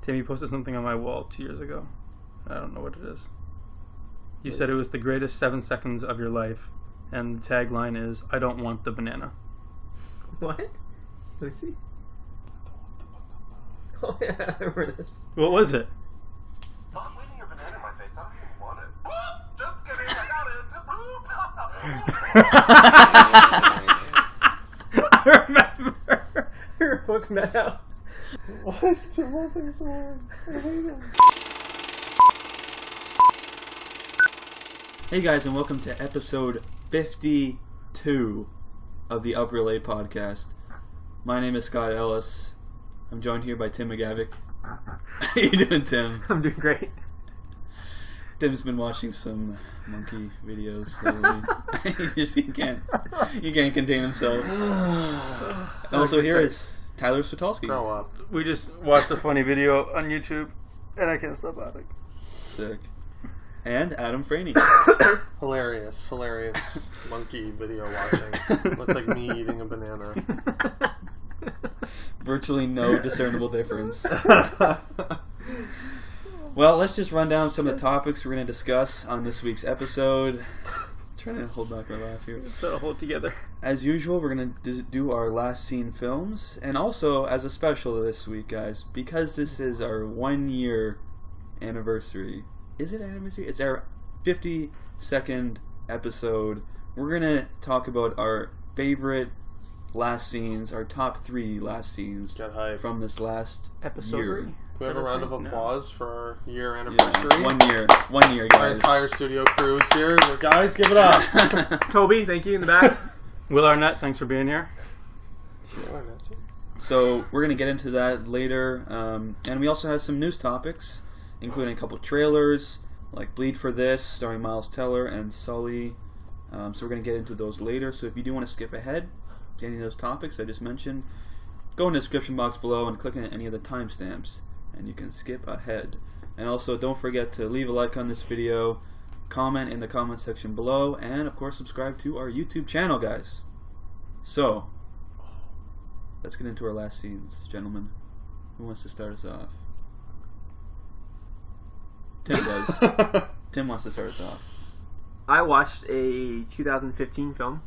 Tim, you posted something on my wall 2 years ago. I don't know what it is. You said it was the greatest 7 seconds of your life, and the tagline is, I don't want the banana. What? Let me see. Oh yeah, I remember this. What was it? Stop leaving your banana in my face. I don't even want it. Whoop! Just kidding. I got it. I remember. You're posting that out. Why is Tim laughing so hard? I hate him. Hey guys, and welcome to episode 52 of the Up Relay podcast. My name is Scott Ellis. I'm joined here by Tim McGavick. How you doing, Tim? I'm doing great. Tim's been watching some monkey videos lately. he can't contain himself. Also here is Tyler Switolski. Grow up. We just watched a funny video on YouTube, and I can't stop laughing. Sick. And Adam Franey. Hilarious monkey video watching. Looks like me eating a banana. Virtually no discernible difference. Well, let's just run down some of the topics we're going to discuss on this week's episode. Trying to hold back my laugh here. So hold together. As usual, we're going to do our last scene films, and also as a special this week, guys, because this is our 1 year anniversary. Is it anniversary? It's our 52nd episode. We're going to talk about our favorite last scenes, our top 3 last scenes Get hype. from this last Episode year. 3. Can we have a round of applause for our year Yeah, anniversary? 1 year. 1 year, guys. Our entire studio crew's here. Guys, give it up. Toby, thank you in the back. Will Arnett, thanks for being here. So we're going to get into that later. And we also have some news topics, including a couple trailers, like Bleed for This, starring Miles Teller and Sully. So we're going to get into those later. So if you do want to skip ahead to any of those topics I just mentioned, go in the description box below and click on any of the timestamps, and you can skip ahead. And also, don't forget to leave a like on this video, comment in the comment section below, and of course subscribe to our YouTube channel, guys. So, let's get into our last scenes, gentlemen. Who wants to start us off? Tim does. Tim wants to start us off. I watched a 2015 film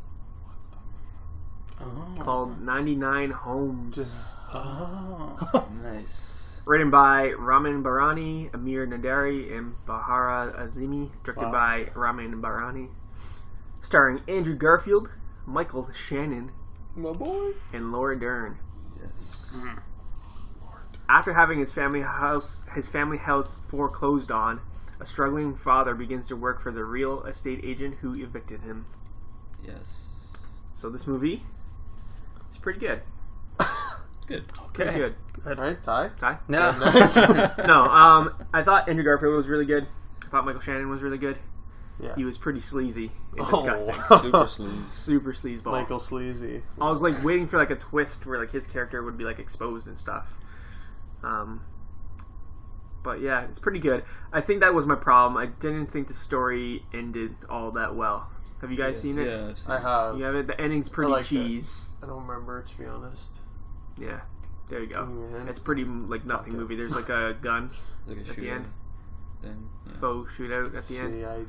called 99 Homes. Oh, nice. Written by Ramin Barani, Amir Nadari, and Bahara Azimi. Directed by Ramin Barani. Starring Andrew Garfield, Michael Shannon, My boy. and Laura Dern. Yes. After having his family house foreclosed on, a struggling father begins to work for the real estate agent who evicted him. Yes. So this movie, it's pretty good. Good. Pretty good. Alright, Ty? Ty? No. Nice. No, I thought Andrew Garfield was really good. I thought Michael Shannon was really good. Yeah. He was pretty sleazy and Oh. disgusting. Super sleaze. Super sleazeball. Michael Sleazy. I was like waiting for like a twist where like his character would be like exposed and stuff. But yeah, it's pretty good. I think that was my problem. I didn't think the story ended all that well. Have you guys seen it? Yeah, I've seen I have. You have it? The ending's pretty liked it. cheese. I don't remember, to be honest. Yeah. There you go. Man. It's pretty like nothing Fuck it. movie. There's like a gun like a at the shootout. end. Then, yeah. Faux shootout at the end. See, I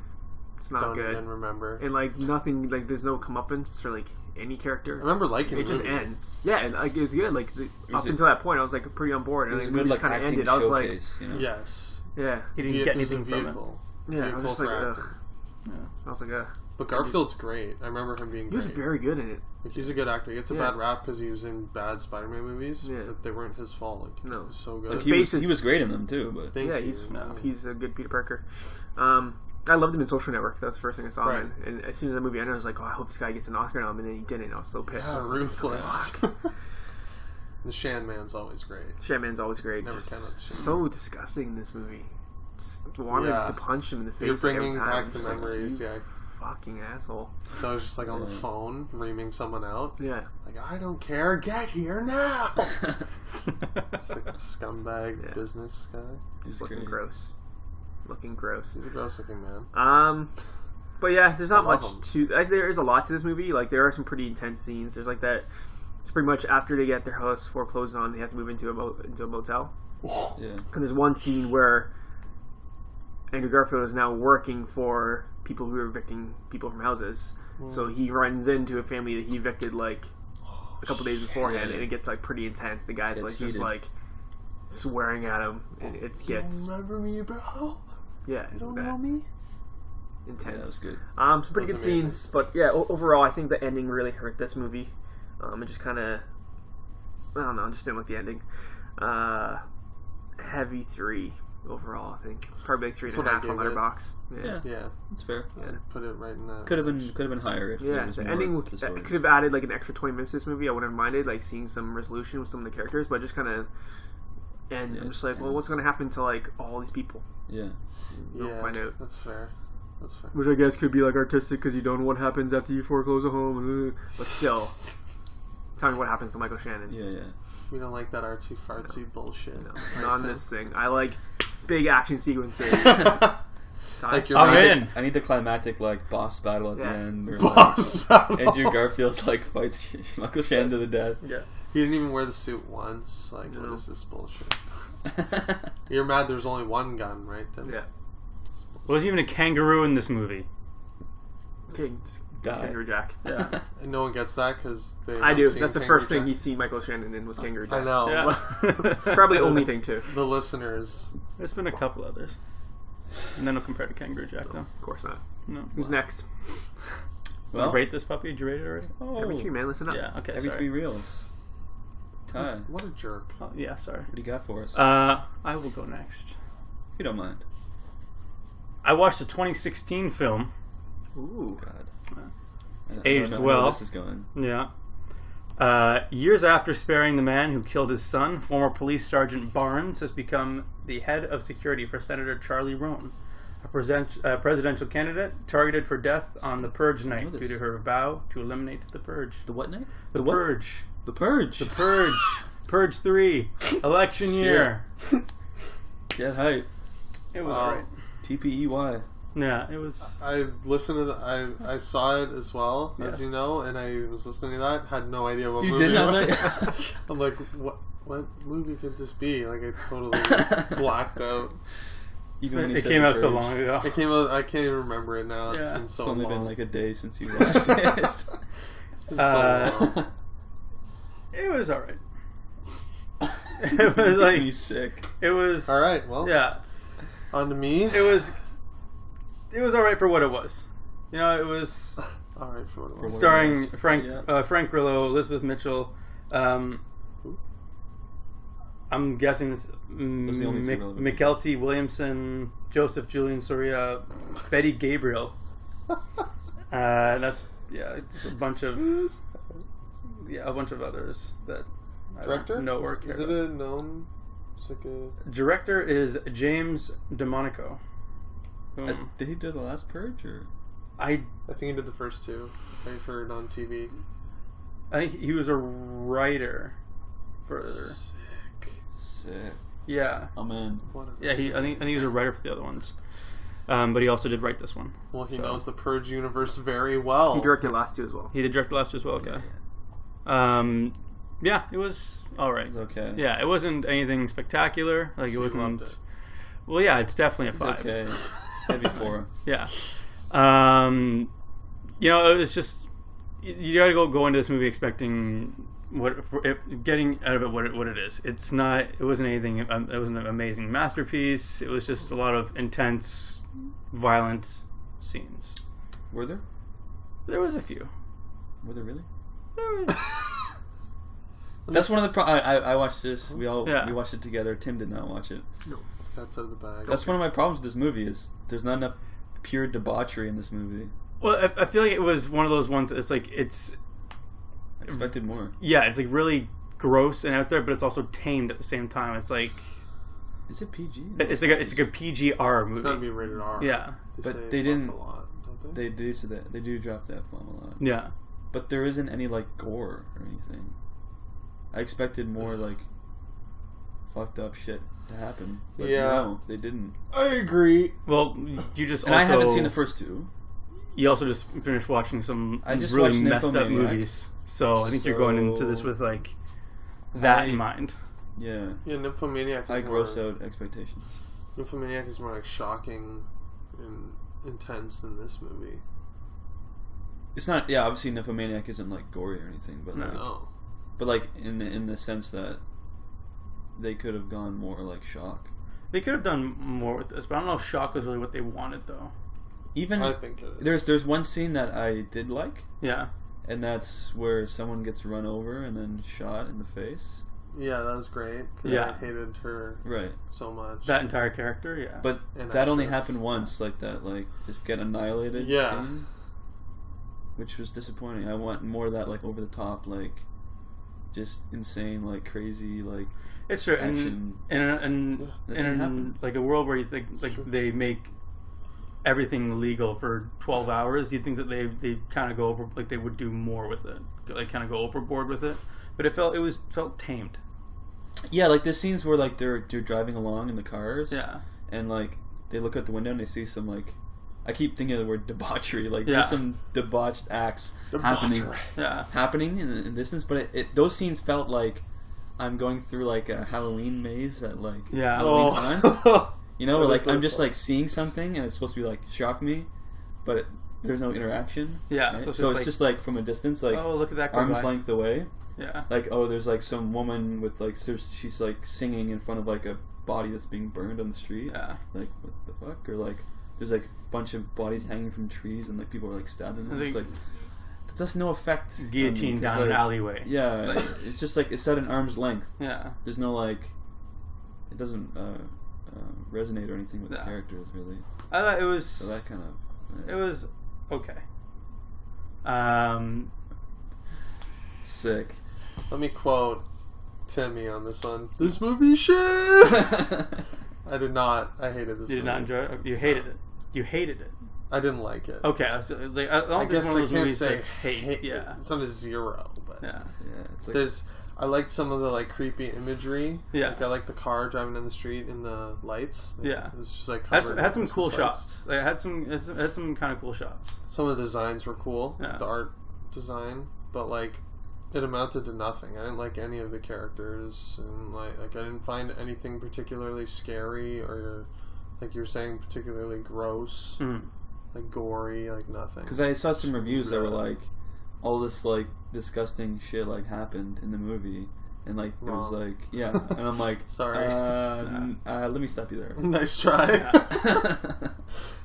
It's not don't good. even remember. And like nothing, like there's no comeuppance for like any I character. remember liking It just movie. ends. Yeah, and like it was good. Like up was a- until that point, I was like pretty on board, It and was a then good just like kind of acting ended. I was like, showcase, you know? Yes. yeah, He didn't get It was a anything from it. vehicle. yeah. I Vehicle was just like, for ugh. acting. I was like, But Garfield's great. I remember him being he was great. very good in it. Like, he's a good actor. He gets a Yeah. bad rap because he was in bad Spider-Man movies. Yeah. But they weren't his fault. Like, No. he was so good. Like, His he was great in them too, but Thank Yeah, you. he's a good Peter Parker. I loved him in Social Network. That was the first thing I saw him in. And as soon as the movie ended, I was like, oh, I hope this guy gets an Oscar nom, and then he didn't. I was so pissed. I Yeah, was like, ruthless. fuck. The Shan Man's always great. Shatman's always great. Never Just can with Shan. so disgusting in this movie. Just wanted Yeah. to punch him in the face. You're like, every bringing time. back the Just like, memories, you yeah. Fucking asshole. So I was just like on the Yeah. phone, reaming someone out. Yeah. Like, I don't care, get here now! Just like a scumbag Yeah. business guy. Just looking great. gross. Looking gross. He's a gross looking man. But yeah, there's not I love much him. to. Like, there is a lot to this movie. Like, there are some pretty intense scenes. There's like that. It's pretty much after they get their house foreclosed on, they have to move into a motel. Yeah. And there's one scene where Andrew Garfield is now working for people who are evicting people from houses. So he runs into a family that he evicted like a couple days beforehand, and it gets like pretty intense. The guy's like just like swearing at him, and it gets. You remember me, bro? Yeah, You don't know me? intense. Yeah, that's good. Some pretty good That was amazing. scenes, but yeah, overall, I think the ending really hurt this movie. It just kind of, I don't know, just didn't like the ending. Heavy 3 overall, I think. Probably like 3.5 That's what I on gave it. Letterboxd. Yeah, Yeah. that's fair. I'd put it right in that. Could have been higher if there Yeah, was the more ending to the story. could have added like an extra 20 minutes to this movie. I wouldn't have minded like seeing some resolution with some of the characters, but it just kind of ends. Yeah, I'm just like, well, ends. what's going to happen to like all these people? Yeah. You don't find out. That's fair. That's fair. Which I guess could be like artistic because you don't know what happens after you foreclose a home. But still, tell me what happens to Michael Shannon. Yeah. We don't like that artsy fartsy bullshit. No, not on this thing. I like big action sequences. Like you're I'm right. in. I need the climactic like boss battle at Yeah. the end. Or, Boss battle. Like, Andrew Garfield like fights Michael Shannon to the death. Yeah. He didn't even wear the suit once. Like, No. what is this bullshit? You're mad there's only one gun, right? Then? Yeah. Well, there's even a kangaroo in this movie. Okay, just Die. Kangaroo Jack. Yeah. And no one gets that because they. I do. haven't seen That's the Kangaroo first thing Jack. he's seen Michael Shannon in was Kangaroo Jack. I know. Yeah. Probably the only thing too. The listeners. There's been a couple others. And then I'll compare to Kangaroo Jack, though. Of course not. No. Who's next? Well, rate this puppy? Did you rate it already? Oh, Every 3, man. Listen up. Yeah, okay, every sorry. 3 reels. Ty, What a jerk. Oh, yeah, sorry. what do you got for us? I will go next. if you don't mind. I watched a 2016 film. Ooh. God. It's I aged know where well. this is going. Yeah. Years after sparing the man who killed his son, former police sergeant Barnes has become the head of security for Senator Charlie Roan, a presidential candidate targeted for death on the Purge night this. due to her vow to eliminate the Purge. The what night? The what? Purge. The Purge. The Purge. Purge 3. Election year. Get hype. It was Wow. alright. TPEY. Yeah, it was. I listened to I saw it as well, Yes. as you know, and I was listening to that. Had no idea what You movie didn't it have was. that? I'm like, what movie could this be? Like I totally blacked out. Even when he It said came The out so Purge. long ago. It came out. I can't even remember it now. It's Yeah. been so It's only long. been like a day since you watched it. It's been so long. It was alright. It was like. He's sick. It was. All right, well, Yeah. on to me. It was alright for what it was. You know, it was All right, for what it For was. what- starring it was. Frank Yeah. Frank Grillo, Elizabeth Mitchell. I'm guessing this Those are the only two relevant McKelty Williamson, Joseph Julian Soria, Betty Gabriel. That's just a bunch of others that I Director? don't know or Is care it about. a known? It's like a. Director is James DeMonico. Boom. Did he do the last Purge? Or? I I think he did the first two. I heard on TV. think he was a writer for. Sick. Yeah, Oh man. Whatever. yeah. I think he was a writer for the other ones, but he also did write this one. Well, he So- knows the Purge universe very well. He directed last 2 as well. He did direct the last two as well. Okay. Yeah, it was all right. It's okay. Yeah, it wasn't anything spectacular. Like So it you wasn't. loved it. Well, yeah, it's definitely a It's 5. okay. Heavy 4. Yeah. You know, it's just you gotta go into this movie expecting getting out of it what it is. It's not. It wasn't anything. It wasn't an amazing masterpiece. It was just a lot of intense, violent scenes. Were there? There was a few. Were there really? There was, That's one of the I watched this. We Yeah. watched it together. Tim did not watch it. That's out of the bag. That's one of my problems with this movie is there's not enough pure debauchery in this movie. well, I feel like it was one of those ones. It's like it's. I expected more. Yeah, it's like really gross and out there, but it's also tamed at the same time. It's like Is it PG? it's like a PGR movie. It's gotta be rated R. Yeah, But say they fuck didn't- a lot, don't they? They do say that. They do drop the F-bomb a lot. yeah. But there isn't any like gore or anything. I expected more like fucked up shit to happen. But Yeah. no, they didn't. I agree. Well, you just And also, I haven't seen the first 2. You also just finished watching some I just really watched messed up Nymphomaniac. movies, so I think you're going into this with like that in mind. Yeah. Yeah, Nymphomaniac is I more, gross out expectations. Nymphomaniac is more like shocking and intense than this movie. It's not. Yeah, obviously, Nymphomaniac isn't like gory or anything, but like, No. but like in the sense that they could have gone more like shock. They could have done more with this, but I don't know if shock was really what they wanted, though. Even I think it is. there's one scene that I did like, Yeah. and that's where someone gets run over and then shot in the face. Yeah, that was great. 'Cause Yeah. I hated her Right. so much. That entire character, yeah. But An that only actress. happened once, like that, like just get annihilated Yeah. scene, which was disappointing. I want more of that, like over the top, like just insane, like crazy, like It's true. action. And That didn't in happen. like a world where you think like they make everything legal for 12 hours, you think that they kind of go over, like they would do more with it, like kind of go overboard with it. But it felt tamed. Yeah, like there's scenes where like they're driving along in the cars, Yeah. and like they look out the window and they see some like, I keep thinking of the word debauchery, like Yeah. there's some debauched acts happening in the distance, but it those scenes felt like I'm going through like a Halloween maze at like Yeah. Halloween Con. Oh. You know, That where was like I'm so just fun. like seeing something and it's supposed to be like shock me, but there's no interaction. Yeah, right? so it's So just it's like, just like from a distance, like oh, look at that go arm's by. length away. Yeah. Like, oh, there's like some woman with like she's like singing in front of like a body that's being burned on the street. Yeah. Like, what the fuck? Or like there's like a bunch of bodies hanging from trees and like people are like stabbing them. It's like that does no effect. on me, Guillotine 'cause, down an like, alleyway. Yeah, it's just like it's at an arm's length. Yeah. There's no like, it doesn't resonate or anything with the No. characters really. I thought it was. So that kind of It was okay. sick. Let me quote Timmy on this one. This movie shit! I did not. I hated this You did movie. not enjoy it. You hated it. You hated it. I didn't like it. Okay, I don't think it's guess one of I those can't movies say that's hate. Yeah. It's not a 0, but Yeah. Yeah, it's like I liked some of the like creepy imagery. Yeah. Like I liked the car driving down the street in the lights. Yeah. It was just like Had covered some in cool Christmas lights. shots. It had some kind of cool shots. Some of the designs were cool. Yeah. The art design, but like it amounted to nothing. I didn't like any of the characters, and like I didn't find anything particularly scary or like you were saying particularly gross, like gory, like nothing. because I saw some reviews that were like, all this like disgusting shit like happened in the movie, and like it was Wrong. like yeah, and I'm like Sorry. let me stop you there. Nice try.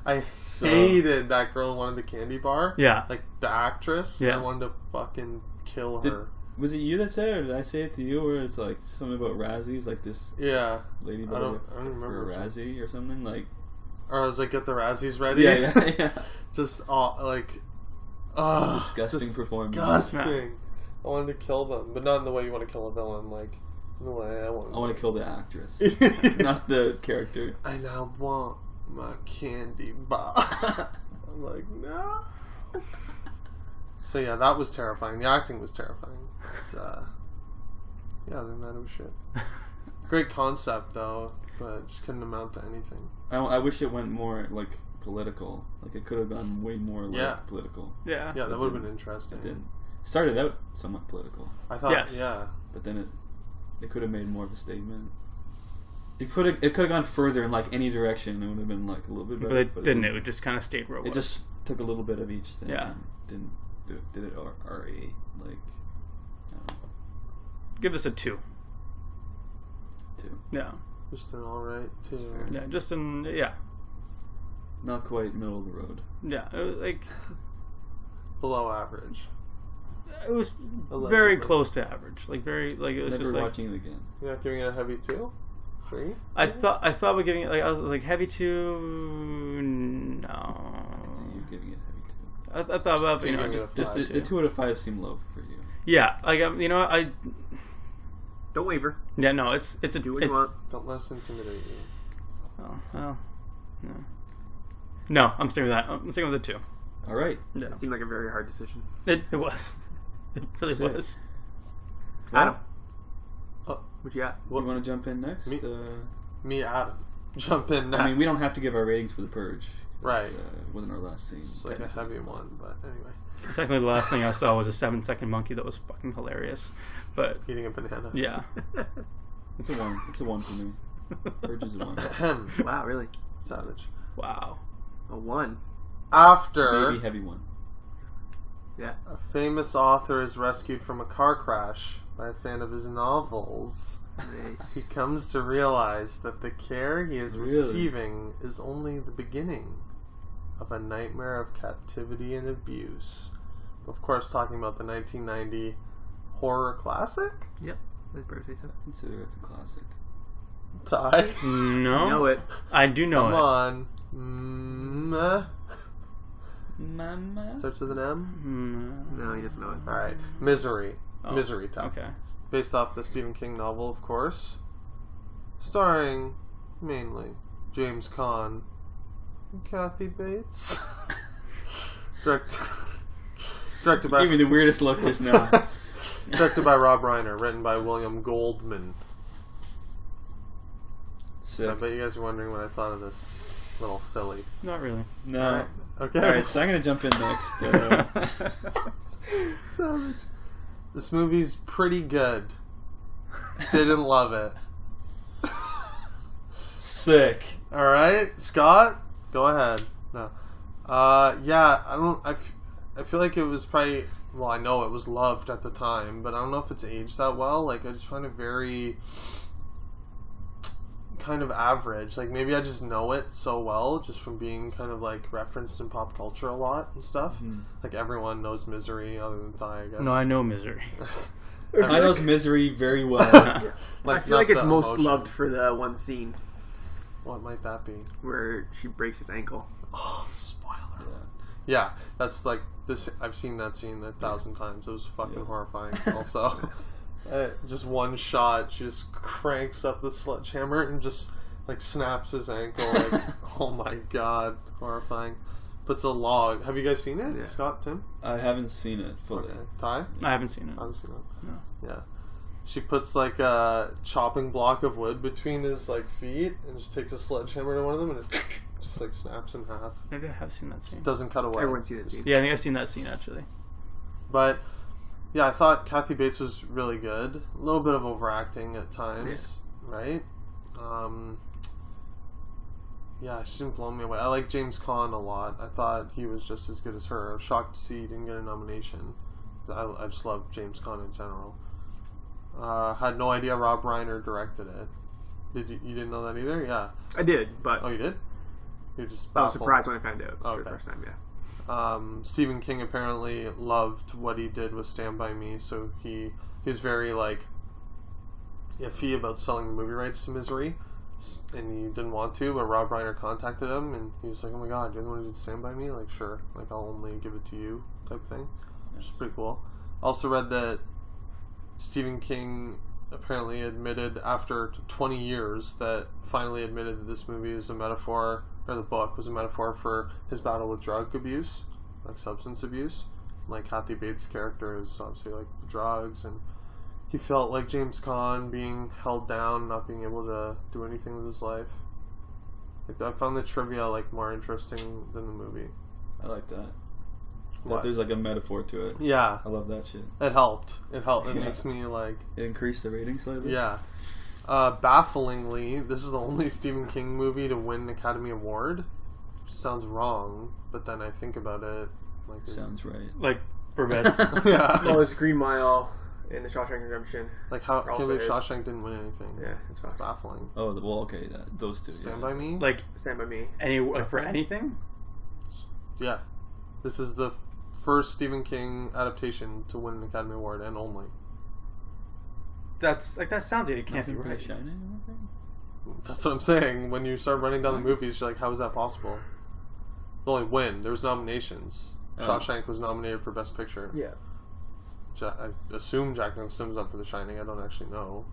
I So- hated that girl who wanted the candy bar. Yeah. Like the actress. Yeah. I wanted to fucking kill Did- her. Was it you that said it, or did I say it to you? Where it's like something about Razzies, like this Yeah. lady I bought don't for a remember. Razzie or something like. Or I was like, get the Razzies ready. Yeah. Just all like, Disgusting performance. Disgusting. I wanted to kill them, but not in the way you want to kill a villain. Like in the way I want. I want to kill the actress, not the character. I now want my candy bar. I'm like, no. So yeah, that was terrifying. The acting was terrifying. But, yeah, other than that, it was shit. Great concept though, but it just couldn't amount to anything. I wish it went more like political. Like it could have gone way more like Yeah. political. Yeah. Yeah, that would have been It interesting. didn't. Started out somewhat political, I thought, Yes. yeah. but then it could have made more of a statement. It could have gone further in like any direction. It would have been like a little bit better. But it didn't. It just kind of stayed where it was. It just took a little bit of each thing. Yeah. And did it RE like I don't know, Give this a 2. 2. Yeah. Just an alright too. That's fair. Yeah. Just in. Yeah. Not quite middle of the road. Yeah. It was like. Below average. It was Allegedly. very close to average. Like very. Like it was Never just like. watching it again. You're not giving it a heavy 2? 3? I thought about giving it like I was like heavy 2. No. I can see you giving it heavy 2. I thought about So you you're know giving it a just 5, The 2 out of 5 seem low for you. yeah like you know I Don't waver. yeah no it's a Do what you want. Don't let us intimidate you. Oh, well, no, I'm sticking with that. I'm sticking with the 2. All right. Yeah, It seemed like a very hard decision. it was. It really Sick. was. Adam, Oh, what you got? You want to jump in next? Me- me, Adam. Jump in next. I mean, we don't have to give our ratings for the Purge. Right. It wasn't our last scene. It's like a heavy one, but anyway. Technically, the last thing I saw was a 7-second monkey that was fucking hilarious. But Eating a banana. yeah, It's a 1. It's a 1 for me. Purge is a 1. Wow, really? Savage. Wow. A 1. After Maybe heavy 1. Yeah. a famous author is rescued from a car crash by a fan of his novels, he Nice. comes to realize that the care he is Really? receiving is only the beginning of a nightmare of captivity and abuse. Of course, talking about the 1990 horror classic? Yep. That's birthday stuff. Consider it a classic. Ty? No. You know it. I do know Come it. on. Mama. Starts with an M? No, he doesn't know it. Alright. Misery. Oh, Misery Time. Okay. Based off the Stephen King novel, of course. Starring, mainly, James Caan and Kathy Bates. Directed by... Give me the weirdest look just now. Directed by Rob Reiner, written by William Goldman. Sick. I bet you guys are wondering what I thought of this little filly. Not really. No. Okay. Alright, so I'm going to jump in next. Savage. This movie's pretty good. Didn't love it. Sick. Alright, Scott? Go ahead. No. Yeah, I feel like it was probably... Well, I know it was loved at the time, but I don't know if it's aged that well. Like, I just find it very... kind of average. Like, maybe I just know it so well just from being kind of like referenced in pop culture a lot and stuff. Like, everyone knows Misery other than Ty, I guess. No, I know Misery. I know Misery very well. I feel not like it's the most emotion. loved for the one scene What might that be? where she breaks his ankle. Oh, spoiler. Yeah, that's like this. I've seen that scene 1,000 times. It was fucking horrifying. Also, just one shot, she just cranks up the sledgehammer and just like snaps his ankle. Like, oh my god, horrifying. Puts a log. Have you guys seen it, Yeah. Scott, Tim? I haven't seen it fully. Okay. Ty? I haven't seen it. I haven't seen it. No. Yeah. She puts like a chopping block of wood between his like feet and just takes a sledgehammer to one of them and it just like snaps in half. Maybe I have seen that scene. Doesn't cut away. Everyone's seen that scene. Yeah, I think I've seen that scene actually. But yeah, I thought Kathy Bates was really good. A little bit of overacting at times, right? Yeah, she didn't blow me away. I like James Caan a lot. I thought he was just as good as her. I was shocked to see he didn't get a nomination. I just love James Caan in general. Had no idea Rob Reiner directed it. You didn't know that either? Yeah. I did, but Oh, you did? You're just I was baffled. surprised when I found out for Okay. the first time, yeah. Stephen King apparently loved what he did with Stand By Me, so he's very like iffy about selling the movie rights to Misery, and he didn't want to, but Rob Reiner contacted him and he was like, oh my god, you're the one who did Stand By Me? Like, sure, like I'll only give it to you type thing, which is pretty cool. Also read that Stephen King apparently admitted after 20 years that finally admitted that this movie is a metaphor, or the book was a metaphor for his battle with drug abuse, like substance abuse. Like Kathy Bates' character is obviously like the drugs, and he felt like James Caan being held down, not being able to do anything with his life. Like, I found the trivia like more interesting than the movie. I like that. What? That there's like a metaphor to it. Yeah, I love that shit. it helped. It Yeah. makes me like, It increased the rating slightly. yeah. Bafflingly, this is the only Stephen King movie to win an Academy Award. Which sounds wrong, but then I think about it, like it's- Sounds right. Like for best. yeah. Well, there's Green Mile and The Shawshank Redemption. Like how I can't Also believe is. Shawshank didn't win anything. Yeah, it's fine. It's baffling. Oh, well, okay, those two. Stand yeah. By Me. Like Stand By Me. for anything. Yeah, this is the first Stephen King adaptation to win an Academy Award and only. That's like that sounds like it can't be Nothing for The right. Shining? That's what I'm saying. When you start running down the movies, you're like, how is that possible? The only win. There was nominations. Oh. Shawshank was nominated for Best Picture. Yeah. I assume Jack Nicholson was up for The Shining. I don't actually know.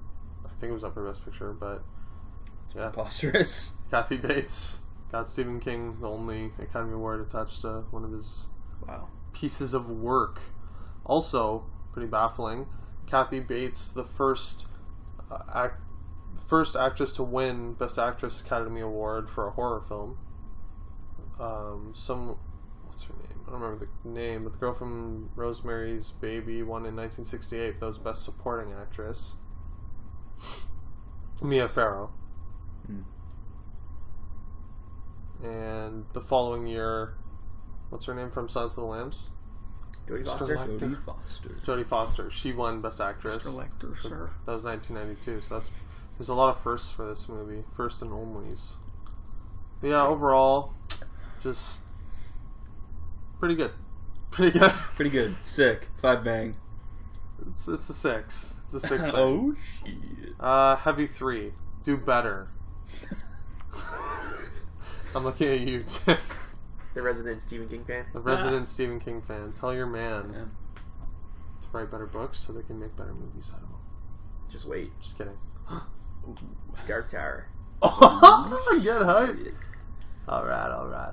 I think it was up for Best Picture, but It's yeah. preposterous. Kathy Bates got Stephen King the only Academy Award attached to one of his Wow. pieces of work. Also, pretty baffling, Kathy Bates, the first actress to win Best Actress Academy Award for a horror film. What's her name? I don't remember the name, but the girl from Rosemary's Baby won in 1968. That was Best Supporting Actress. Mia Farrow. Hmm. And the following year, what's her name from Silence of the Lambs? Jodie Mr. Foster. Lecter. Jodie Foster. Jodie Foster. She won Best Actress. Selector, sir. That was 1992. So there's a lot of firsts for this movie. First and onlys. But yeah, overall, just pretty good. Pretty good. Pretty good. Sick. 5 bang. It's a 6. It's a 6 bang. Oh shit. Heavy 3. Do better. I'm looking at you, Tim. The resident Stephen King fan. The resident Stephen King fan. Tell your man Yeah. to write better books so they can make better movies out of them. Just wait. Just kidding. Dark Tower. Oh, get hype. Alright.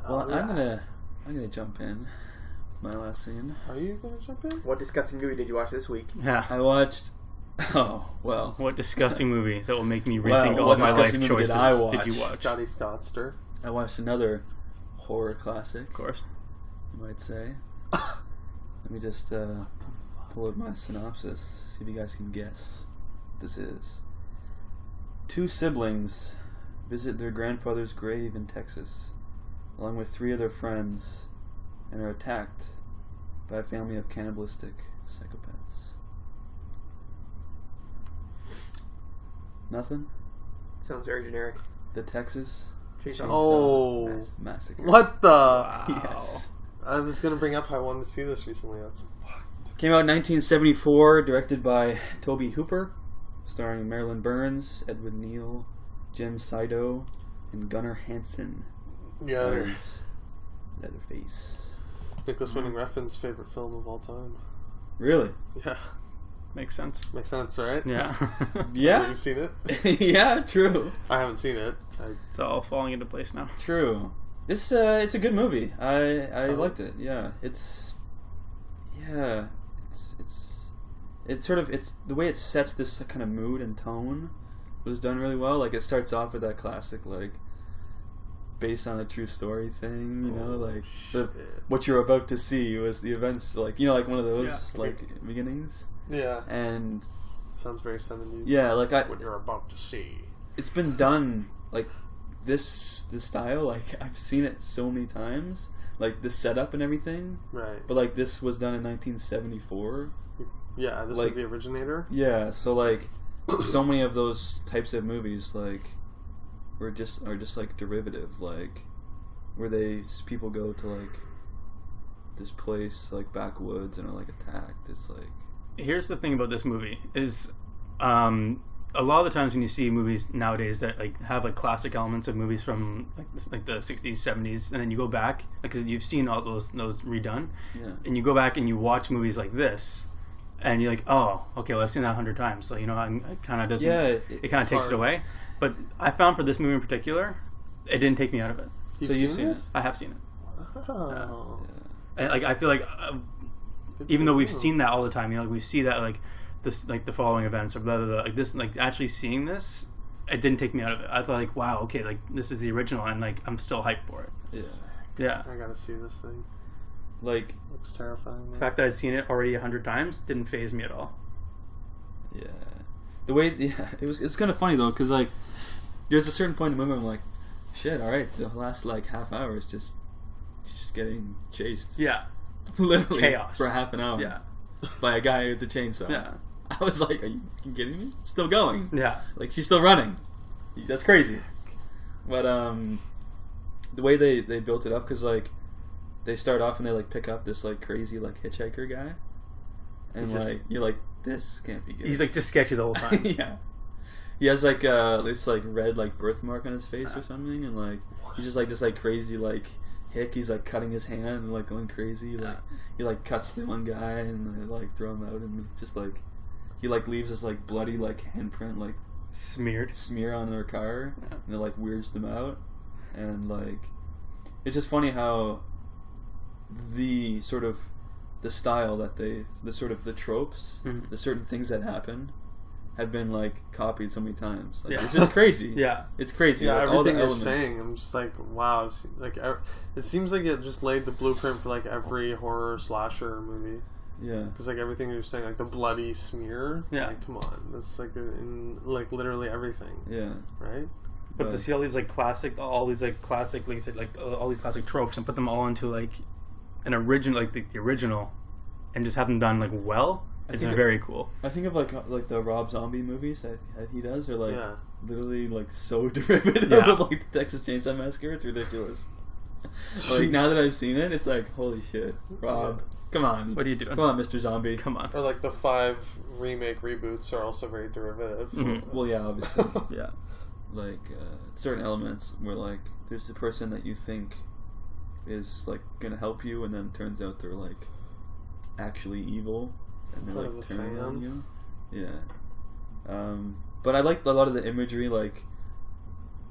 Well, I'm gonna jump in with my last scene. Are you gonna jump in? What disgusting movie did you watch this week? Yeah. I watched. Oh well. What disgusting movie that will make me Well, rethink all what of my life disgusting movie choices did I did you watch? watch? Scotty Scotster. I watched another horror classic, Of course. you might say. Let me just pull up my synopsis, see if you guys can guess what this is. 2 siblings visit their grandfather's grave in Texas, along with 3 of their friends, and are attacked by a family of cannibalistic psychopaths. Nothing? Sounds very generic. The Texas Chainsaw. Oh. Nice. Massacre. What the? Wow. Yes. I was gonna bring up how I wanted to see this recently. That's Came out in 1974, directed by Tobe Hooper, starring Marilyn Burns, Edwin Neal, Jim Sido, and Gunnar Hansen yeah. as Leatherface. Nicholas Winding Refn's favorite film of all time. Really? Yeah, Makes sense. makes sense, right? Yeah. Yeah. You've seen it? Yeah, true. I haven't seen it. It's all falling into place now. True. It's a good movie. I liked it. Yeah. It's sort of the way it sets this kind of mood and tone was done really well. Like it starts off with that classic like based on a true story thing, you know, like what you're about to see was the events, like, you know, like one of those like beginnings. Yeah. And Sounds very 70s. yeah, like What you're about to see. it's been done like this style, like I've seen it so many times, like the setup and everything, Right. but like this was done in 1974. Yeah, this like- is the originator. Yeah, so like so many of those types of movies like are just like derivative, like where people go to like this place like backwoods and are like attacked. It's like Here's the thing about this movie is a lot of the times when you see movies nowadays that like have like classic elements of movies from like the 60s 70s, and then you go back because you've seen all those redone, yeah. and you go back and you watch movies like this and you're like, oh, okay, well, I've seen that 100 times, so you know, it kind of doesn't, Yeah, it kind of takes hard. it away. But I found for this movie in particular, it didn't take me out of it. So you've seen this? I have seen it. Oh. And, like, I feel like even though we've seen that all the time, you know, like, we see that like this, like the following events or blah blah blah, like this, like actually seeing this, it didn't take me out of it. I thought like, wow, okay, like this is the original, and like I'm still hyped for it. Yeah. I gotta see this thing. Like Looks terrifying. The fact that I'd seen it already 100 times didn't faze me at all. yeah, the way it's kind of funny though, because like there's a certain point in the movie I'm like, shit, all right, the last like half hour is just getting chased. Yeah. Literally Chaos. for half an hour. Yeah. By a guy with the chainsaw. Yeah. I was like, are you kidding me? It's still going. Yeah. Like she's still running. That's crazy. But the way they built it up, because like they start off and they like pick up this like crazy like hitchhiker guy, and He's just- like you're like, this can't be good. He's like just sketchy the whole time. Yeah. He has like this like red like birthmark on his face or something, and like he's just like this like crazy like hick. He's like cutting his hand and like going crazy. Like he like cuts the one guy and they like throw him out, and just like he like leaves this like bloody like handprint like Smeared. smear on their car, Yeah. and it like weirds them out. And like it's just funny how the sort of the style that the sort of the tropes, Mhm. the certain things that happen have been like copied so many times. Like, Yeah. it's just crazy. Yeah. It's crazy. Yeah, like, all the everything you're elements. saying, I'm just like, wow. Like, it seems like it just laid the blueprint for like every horror slasher movie. Yeah. Because like everything you're saying, like the bloody smear. Yeah. Like, come on, that's like in like literally everything. Yeah. Right. But to see all these like classic, like you said, like all these classic tropes and put them all into like an original, like the original, and just have them done like well, it's very cool. I think of like the Rob Zombie movies that he does are like Yeah. literally like so derivative of like the Texas Chainsaw Massacre. It's ridiculous. Like now that I've seen it, it's like holy shit, Rob. Come on. What are you doing? Come on, Mr. Zombie. Come on. Or like the 5 remake reboots are also very derivative. Mm-hmm. Well, yeah, obviously. Yeah. Like certain elements where like there's the person that you think is like gonna help you, and then it turns out they're like actually evil, and they're Part of like the turning fan. on you. Yeah. But I liked a lot of the imagery. Like,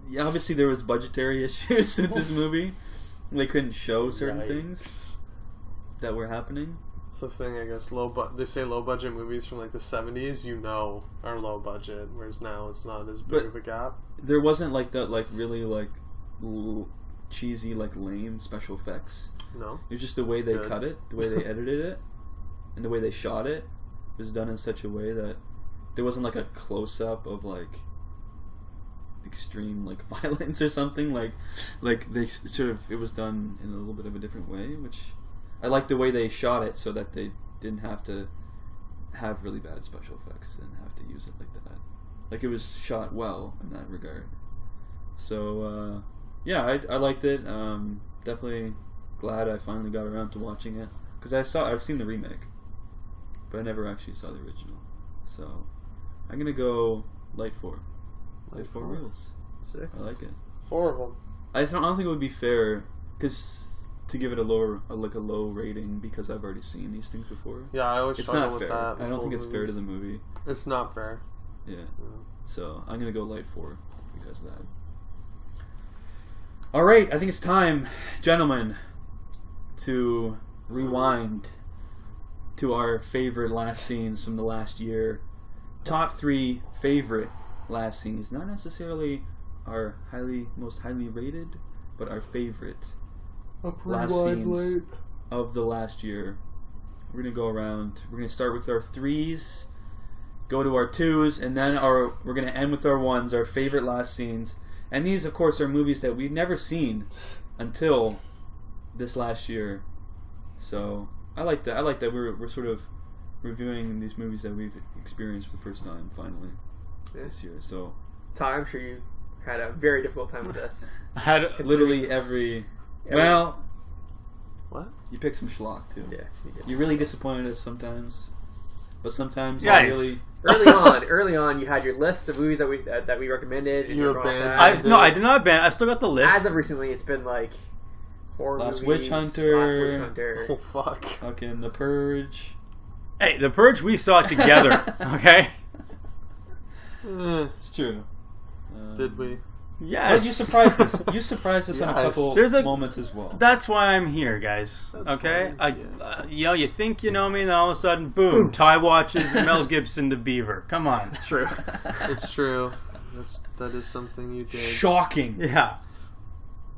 yeah, obviously there was budgetary issues with this movie. They couldn't show certain things that were happening. It's the thing, I guess. They say low budget movies from like the 70s, are low budget, whereas now it's not as big of a gap. There wasn't like that, like really like cheesy, like lame special effects. No. It was just the way they Good. cut it, the way they edited it, and the way they shot it was done in such a way that there wasn't like a close up of like extreme like violence or something. Like they sort of, it was done in a little bit of a different way, which I like the way they shot it so that they didn't have to have really bad special effects and have to use it like that. Like it was shot well in that regard. So yeah, I liked it. Definitely glad I finally got around to watching it, because I've seen the remake, but I never actually saw the original. So I'm gonna go light 4 wheels. Sick. I like it. 4 of them. I don't think it would be fair to give it a low rating because I've already seen these things before. Yeah, I always It's struggle not with fair. that. I don't think it's fair to the movie. It's not fair. Yeah. So I'm gonna go light 4 because of that. All right, I think it's time, gentlemen, to rewind to our favorite last scenes from the last year. Top 3 favorite last scenes, not necessarily our most highly rated, but our favorite last scenes of the last year. We're gonna go around. We're gonna start with our 3s, go to our 2s, and then we're gonna end with our 1s, our favorite last scenes. And these, of course, are movies that we've never seen until this last year. So I like that. I like that we're sort of reviewing these movies that we've experienced for the first time finally this year. So Ty, I'm sure you had a very difficult time with this. I had literally every well, What? you picked some schlock too. Yeah, you did. You really disappointed us sometimes, but sometimes Yes. you really. Early on, you had your list of movies that we recommended. and You were all abandoned set. I did not ban. I still got the list. As of recently, it's been like horror Last movies, Witch Hunter. Last Witch Hunter. Oh, fuck. Fucking The Purge. Hey, The Purge we saw together. Okay. It's true. Did we? Yes. But you surprised us. You surprised us on a Yes. couple There's a- moments as well. That's why I'm here, guys. That's Okay? fine, You think you know me, and then all of a sudden, boom, Ty watches Mel Gibson The Beaver. Come on. It's true. It's true. That is something you did. Shocking. Yeah.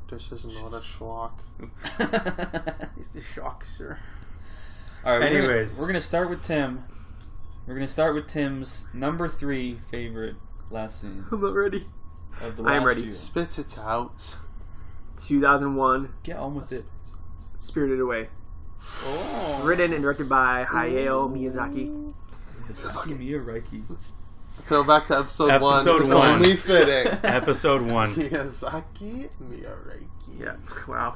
This is not a schlock. It's the shock, sir. All right. Anyways. we're gonna start with Tim. We're gonna start with Tim's number 3 favorite last scene I'm not ready. of the I am last ready. year. Spits it out. 2001, Get on with it. Spirited Away. Oh. Written and directed by Hayao Miyazaki. Miyazaki Miyazaki. Go back to episode 1. Episode It's 1. only fitting. Episode 1. Miyazaki Miyazaki. Yeah, wow.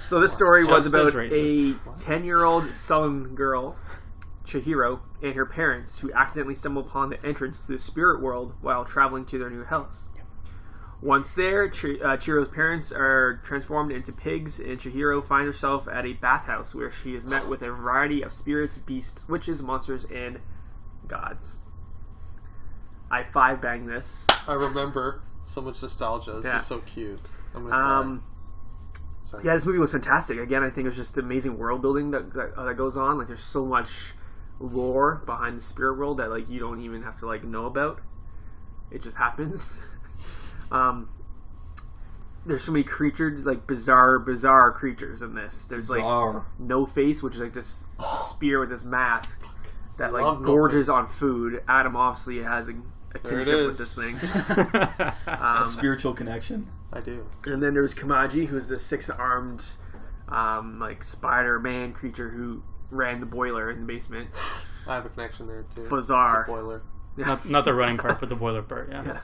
So this story was Just about as racist. a 10-year-old Sullen girl, Chihiro, and her parents who accidentally stumble upon the entrance to the spirit world while traveling to their new house. Once there, Chihiro's parents are transformed into pigs, and Chihiro finds herself at a bathhouse where she is met with a variety of spirits, beasts, witches, monsters, and gods. I 5-banged this. I remember so much nostalgia. This Yeah. is so cute. I'm gonna cry. Sorry. Yeah, this movie was fantastic. Again, I think it's just the amazing world building that goes on. Like, there's so much lore behind the spirit world that like you don't even have to like know about. It just happens. There's so many creatures, like bizarre creatures in this. There's like Bizarre. No Face, which is like this spear with this mask that like love gorges notebooks. on food. Adam obviously has a There it kinship with is. this thing. A spiritual connection. I do. And then there's Kamaji, who's the 6-armed like Spider-Man creature who ran the boiler in the basement. I have a connection there too. Bizarre. The boiler. Not the running part, but the boiler part. Yeah.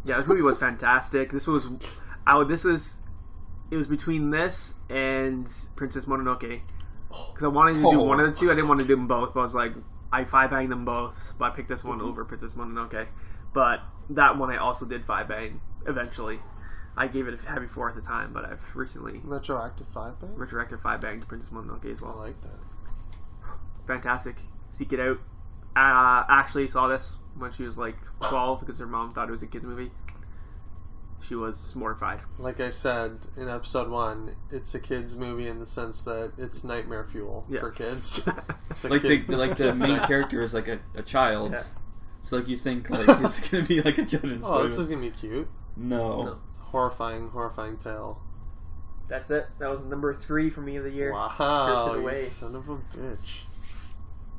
Yeah, this movie was fantastic. It was between this and Princess Mononoke. Because I wanted to do one of the two. I didn't want to do them both, but I was like, I 5-banged them both, but I picked this one over Princess Mononoke. But that one I also did 5-bang eventually. I gave it a heavy 4 at the time, but I've recently Retroactive 5-bang? retroactive 5-banged to Princess Mononoke as I well. like that. Fantastic. Seek it out. Ashley saw this when she was like 12 because her mom thought it was a kids movie. She was mortified. Like I said in episode 1, it's a kids movie in the sense that it's nightmare fuel Yeah. for kids. It's a Like kid- the main character is like a child. Yeah. So like you think like it's gonna be like a children's Oh, story. this is gonna be cute. No. It's a horrifying tale. That's it. That was number 3 for me of the year. Wow, Spirited you Away. son of a bitch.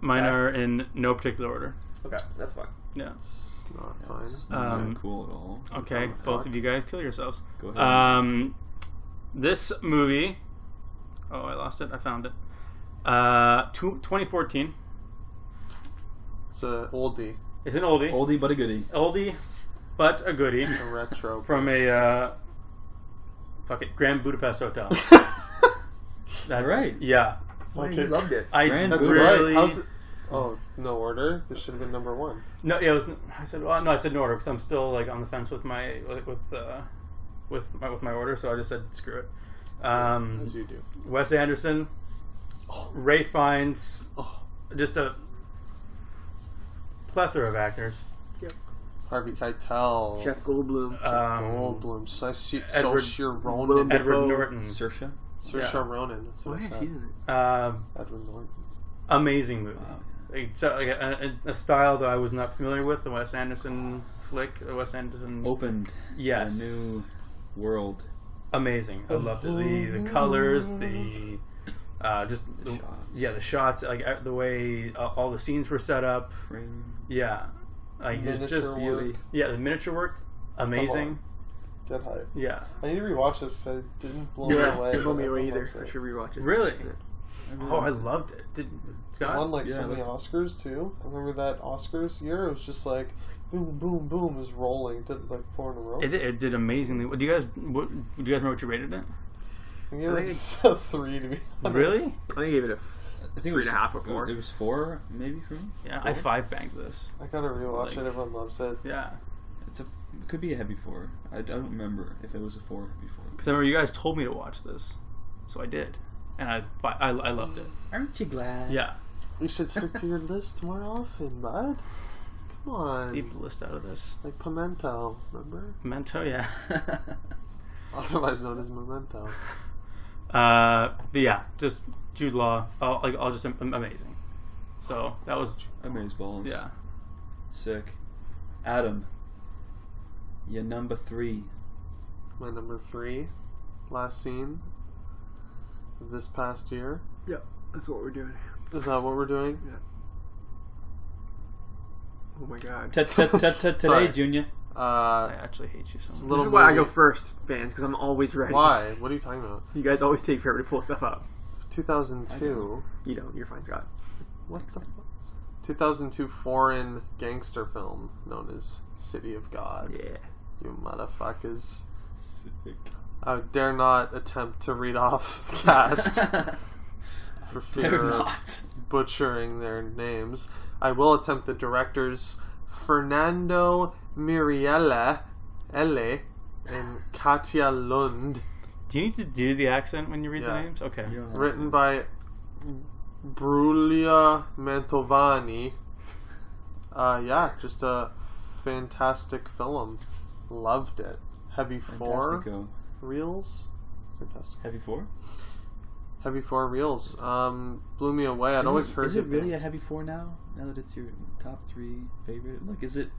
Mine are in no particular order. Okay, that's fine. Yeah. It's not fine. It's not Um, cool at all. Okay, the both fuck? of you guys kill yourselves. Go ahead. This movie. Oh, I lost it. I found it. 2014. It's a oldie, It's an oldie. Oldie but a goodie. Oldie, but a goodie. a retro. From a Grand Budapest Hotel. That's Right. Yeah. Why Okay. you loved it? I Grand That's really. right. How's it? Oh, no order. This should have been number 1. No, yeah, it was. I said, well, no, I said no order because I'm still like on the fence with my order. So I just said screw it. As you do. Wes Anderson, Ray Fiennes, Oh. just a plethora of actors. Harvey Keitel. Chef Goldblum. Goldblum. Edward- Saoirse Ronan. Edward Whoa. Norton, Saoirse. Saoirse yeah. Ronan. That's Oh, what I yeah, said. she's in it. Edward Norton. amazing movie. Wow. Like, so, like, a style that I was not familiar with, the Wes Anderson flick, the Wes Anderson. Opened Yes. to a new world. Amazing. I loved it. The colors, the just The shots. Yeah, the shots, like the way all the scenes were set up. Frame. Yeah, like it's Miniature just work. yeah, the miniature work, amazing. Get hype. Yeah, I need to rewatch this. So it didn't blow me Yeah, away. it blew but me away everyone either. loves I it. should rewatch it. really. Yeah. Oh, I loved it. It Scott? won like Yeah, so I many liked Oscars too. I remember that Oscars year. It was just like boom, boom, boom. It was rolling. It did like 4 in a row. It did amazingly. Do you guys remember what you rated it? I gave it a 3 to be honest. Really? I gave it a I think it was 3.5 or 4. It was 4, maybe for me. Yeah, I 5-banged this. I gotta rewatch Like- it. Everyone loves it. Yeah, It could be a heavy 4. I don't remember if it was a 4 before. because I remember you guys told me to watch this, so I did, and I loved it. Aren't you glad? Yeah, You should stick to your list more often, bud. Come on. leave the list out of this. Like Pimento, remember? Memento, yeah. Otherwise known as Memento. But yeah, just Jude Law, all just amazing. So that was Amazeballs. yeah. Sick. Adam. Your number 3. My number 3. Last scene of this past year. Yeah, that's what we're doing. Is that what we're doing? Oh my god. Today, Sorry. Junior. I actually hate you It's so a much. little This is why I movie. go first, fans, because I'm always ready. Why? What are you talking about? You guys always take forever to pull stuff up. 2002. You don't. You're fine, Scott. What the fuck? 2002 foreign gangster film known as City of God. Yeah. You motherfuckers. Sick. I dare not attempt to read off the cast for fear They're of not. butchering their names. I will attempt the directors Fernando Mirielle and Katja Lund. Do you need to do the accent when you read Yeah. the names? Okay. You don't have Written to. by Brulia Mantovani. Yeah, just a fantastic film. Loved it. Heavy 4 Fantastico. reels. Fantastic. Heavy 4? Heavy 4 reels. Blew me away. I'd always heard Is it really being- a heavy 4 now? Now that it's your top 3 favorite? Like, is it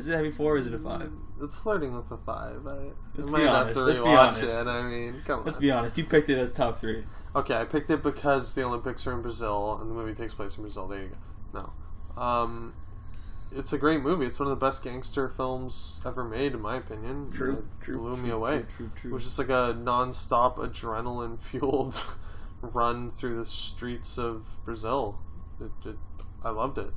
Is it a heavy 4 or is it a 5? It's flirting with a 5. I Let's might be have honest. to Let's be rewatch honest. it. I mean, come on. Let's be honest. You picked it as top 3. Okay, I picked it because the Olympics are in Brazil and the movie takes place in Brazil. There you go. No. It's a great movie. It's one of the best gangster films ever made, in my opinion. True. It blew me away. True. It was just like a non-stop, adrenaline-fueled run through the streets of Brazil. I loved it.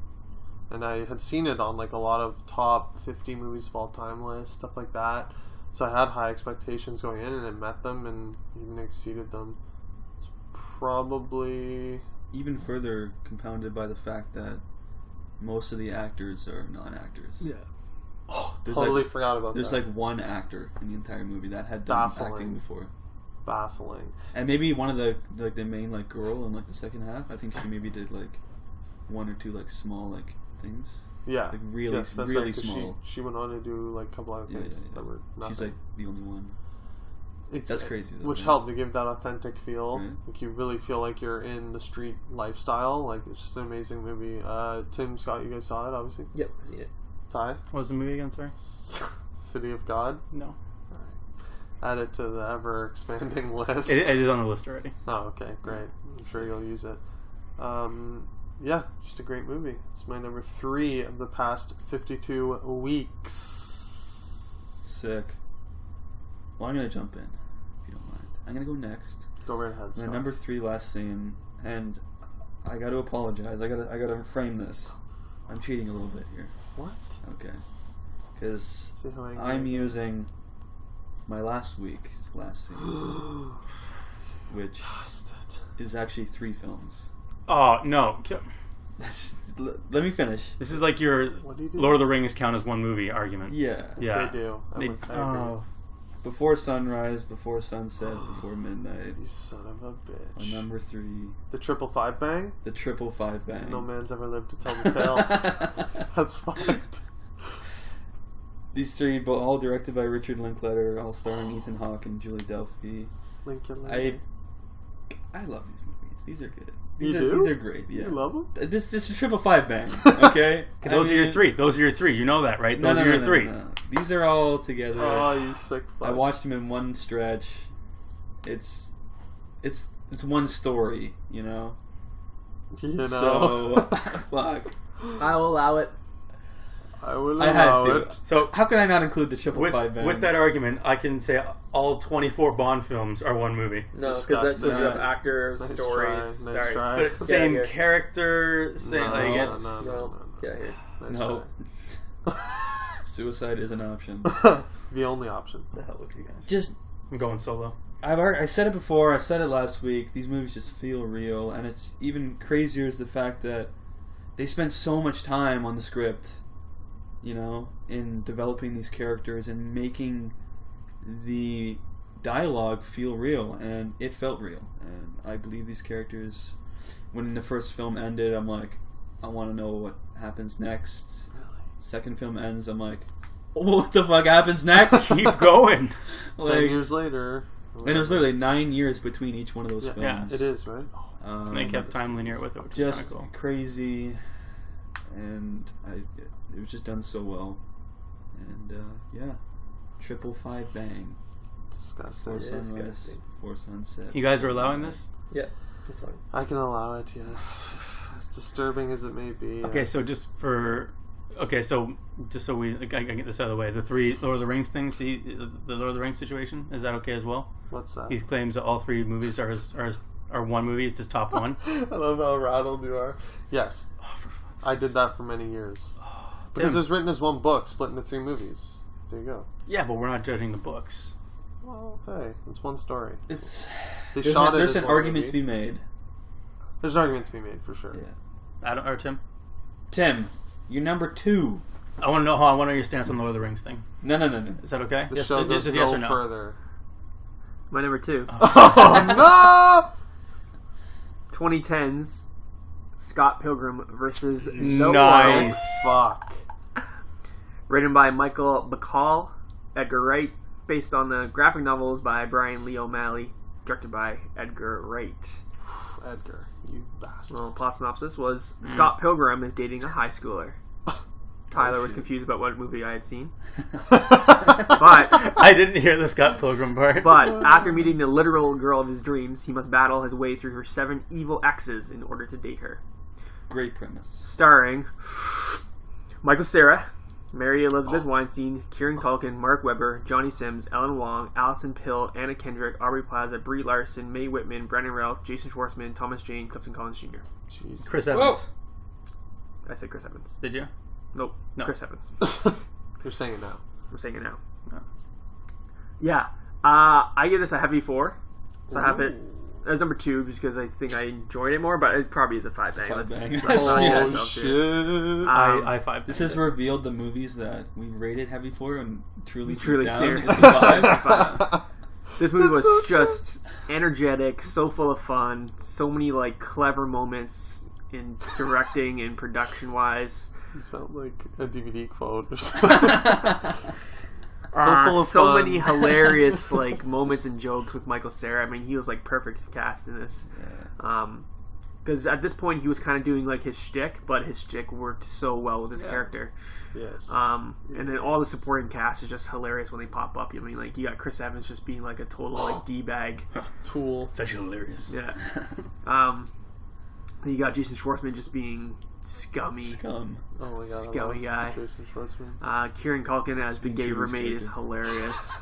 And I had seen it on like a lot of top 50 movies of all time lists, stuff like that. So I had high expectations going in, and it met them and even exceeded them. It's probably... Even further compounded by the fact that most of the actors are non-actors. Yeah. Oh, There's totally like- forgot about There's that. like one actor in the entire movie that had done Baffling. acting before. Baffling. And maybe one of the main like girl in like the second half. I think she maybe did like 1 or 2 like small like things. Yeah. Like really, Yes, that's really right, 'cause small. She went on to do like a couple other Yeah, things yeah. that were nothing. She's like the only one. That's crazy, though, Which right? helped to give that authentic feel. Right. Like you really feel like you're in the street lifestyle. Like it's just an amazing movie. Tim, Scott, you guys saw it, obviously. Yep, I've seen it. Ty, What was the movie again? Sorry. City of God. No. Add it to the ever expanding list. It is on the list already. Oh, okay, great. I'm sure you'll use it. Yeah, just a great movie. It's my number 3 of the past 52 weeks. Sick. Well, I'm gonna jump in if you don't mind. I'm gonna go next. Go right ahead, My Scott. number 3 last scene, and I got to apologize. I gotta frame this. I'm cheating a little bit here. What? Okay. Because See how angry I'm I using my last week's last scene, which Bastard. is actually 3 films. Oh no! Let me finish. This is like your What do you do? Lord of the Rings count as one movie argument. Yeah. Yeah. They do. I They- agree. oh. Before sunrise, before sunset, before midnight. You son of a On bitch. number 3, The 555 bang? the 555 bang. No man's ever lived to tell the tale. That's fucked. These 3, but all directed by Richard Linklater, all starring Ethan Hawke and Julie Delpy. Lincoln. I love these movies. These are good. You These are do? these are great. Yeah. You love them? This is 555 bang. Okay. Those are your 3. Those are your 3. You know that, right? No, Those no, are no, your no, 3. no. These are all together. Oh, you sick fuck. I watched them in one stretch. It's one story, you know. You know. So fuck. I will allow it. I will I had allow to. it. So How can I not include the 555 bang? with that argument, I can say all 24 Bond films are one movie. No, because Disgusting. that's what you have No. actors, Nice stories. try, nice Sorry. try. But same here. character, same No, like no, it's No, get here. Nice No. try. Suicide is an option. The only option. the hell with you guys. Just I'm going solo. I said it before. I said it last week. These movies just feel real, and it's even crazier is the fact that they spent so much time on the script, you know, in developing these characters and making the dialogue feel real, and it felt real. And I believe these characters. When the first film ended, I'm like, I want to know what happens next. Really? Second film ends, I'm like, what the fuck happens next? Keep going. 10 Like, years later. and it was literally 9 years between each one of those Yeah, films. it is, right? And they kept time linear with it, which is kind Just of cool. crazy, and it was just done so well. And yeah, 555 bang. Disgusting. Before sunrise, disgusting. before sunset. You guys are allowing this? Yeah, that's fine. I can allow it, yes. As disturbing as it may be. Okay, so just so we I get this out of the way. The 3 Lord of the Rings things, the Lord of the Rings situation, is that okay as well? What's that? He claims that all 3 movies are one movie. It's his top one. I love how rattled you are. Yes. I did that for many years. Because Tim. it was written as one book, split into 3 movies. There you go. Yeah, but we're not judging the books. Well, hey, it's one story. It's They there's shot an, it there's as an one argument movie. to be made. There's an argument to be made, for sure. Yeah. Or Tim? Tim, you're number 2. I want to know how I want to know your stance on the Lord of the Rings thing. No. Is that okay? The show goes just no yes or no? further. My number 2. Oh, 2010's Scott Pilgrim versus the no! Nice. Fuck. Written by Michael Bacall, Edgar Wright, based on the graphic novels by Brian Lee O'Malley, directed by Edgar Wright. Edgar, you bastard. Well, plot synopsis was Scott Pilgrim is dating a high schooler. Tyler was shit. confused about what movie I had seen. But I didn't hear the Scott Pilgrim part. But after meeting the literal girl of his dreams, he must battle his way through her 7 evil exes in order to date her. Great premise. Starring Michael Cera, Mary Elizabeth Weinstein, Kieran Culkin, Mark Webber, Johnny Sims, Ellen Wong, Alison Pill, Anna Kendrick, Aubrey Plaza, Brie Larson, Mae Whitman, Brandon Routh, Jason Schwartzman, Thomas Jane, Clifton Collins Jr. Jesus. Chris Evans. Whoa! I said Chris Evans. Did you? Nope. No. Chris Evans. You're saying it now. I'm saying it now. No. Yeah. I give this a heavy 4. So I have it as number 2 because I think I enjoyed it more, but it probably is a 5 bang. Five bang. Let's not get Oh ourselves to it. shit! I 5. This has revealed the movies that we rated heavy for, and truly Clear. down is the 5. This movie was That's so just energetic, so full of fun, so many like clever moments in directing and production wise. You sound like a DVD quote or something. So full of so fun. many hilarious like moments and jokes with Michael Cera. I mean, he was like perfect cast in this. Because at this point he was kind of doing like his shtick, but his shtick worked so well with his character. Yes. And then all the supporting cast is just hilarious when they pop up. I mean, like you got Chris Evans just being like a total like d-bag. Tool. That's hilarious. Yeah. You got Jason Schwartzman just being scummy. Scum. Oh my god. Scummy I guy. love Jason Schwartzman. Kieran Culkin as the being gay true to his roommate is character. hilarious.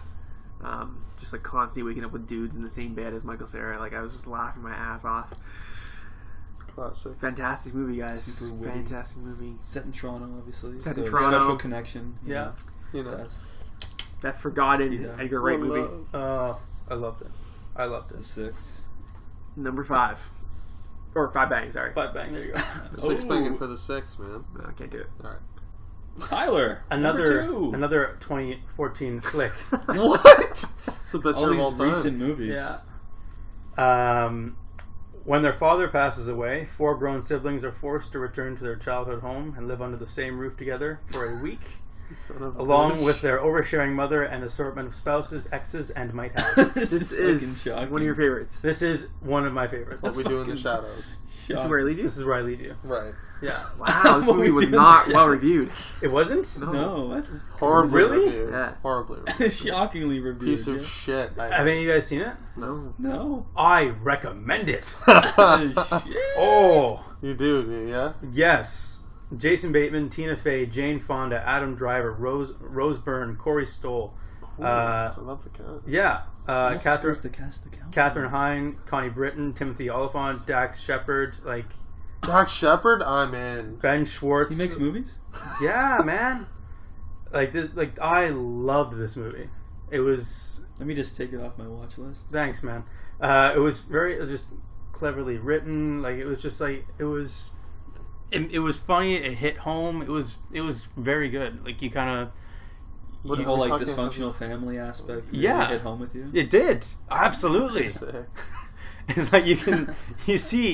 Just like constantly waking up with dudes in the same bed as Michael Cera. Like I was just laughing my ass off. Classic. Fantastic movie, guys. Super witty. Fantastic movie. Set in Toronto, obviously. Set in so Toronto. Special connection. Yeah. You know. That's That forgotten Yeah. Edgar Wright movie. I loved it. I loved the it. 6. Number 5. Or 5 bang, sorry. 5 bang. There you go. Six Ooh. banging for the 6, man. No, I can't do it. All right. Tyler. number 2. Another 2014 flick. What? It's the best All year of all these time. recent movies. Yeah. When their father passes away, 4 grown siblings are forced to return to their childhood home and live under the same roof together for a week, Son of a along bitch. with their oversharing mother and assortment of spouses, exes, and might have. This fucking is shocking. one of your favorites. This is one of my favorites. What we do in the fucking- shadows. This is where I lead you? This is where I lead you. Right. Yeah. Wow, this What movie we was do in not the well shadows. reviewed. It wasn't? No, that's Horribly Really? reviewed. Yeah. Horribly reviewed. shockingly reviewed. Piece of yeah. shit. Have any of you guys seen it? No. No. I recommend it. Shit. Oh, You do, yeah? yes. Jason Bateman, Tina Fey, Jane Fonda, Adam Driver, Rose Byrne, Corey Stoll. Ooh, I love the cat. Yeah. Almost Catherine, scores the cast of the council. Catherine Hine, Connie Britton, Timothy Oliphant, Dax Shepard, like Dax Shepard, I'm in. Ben Schwartz. He makes movies? Yeah, man. Like this, like I loved this movie. It was Let me just take it off my watch list. thanks, man. It was very just cleverly written. Like it was just like it was funny. It hit home. It was very good. Like you kind of. What The are whole we like talking dysfunctional family aspect really Yeah. hit home with you? It did absolutely. Sick. It's like you see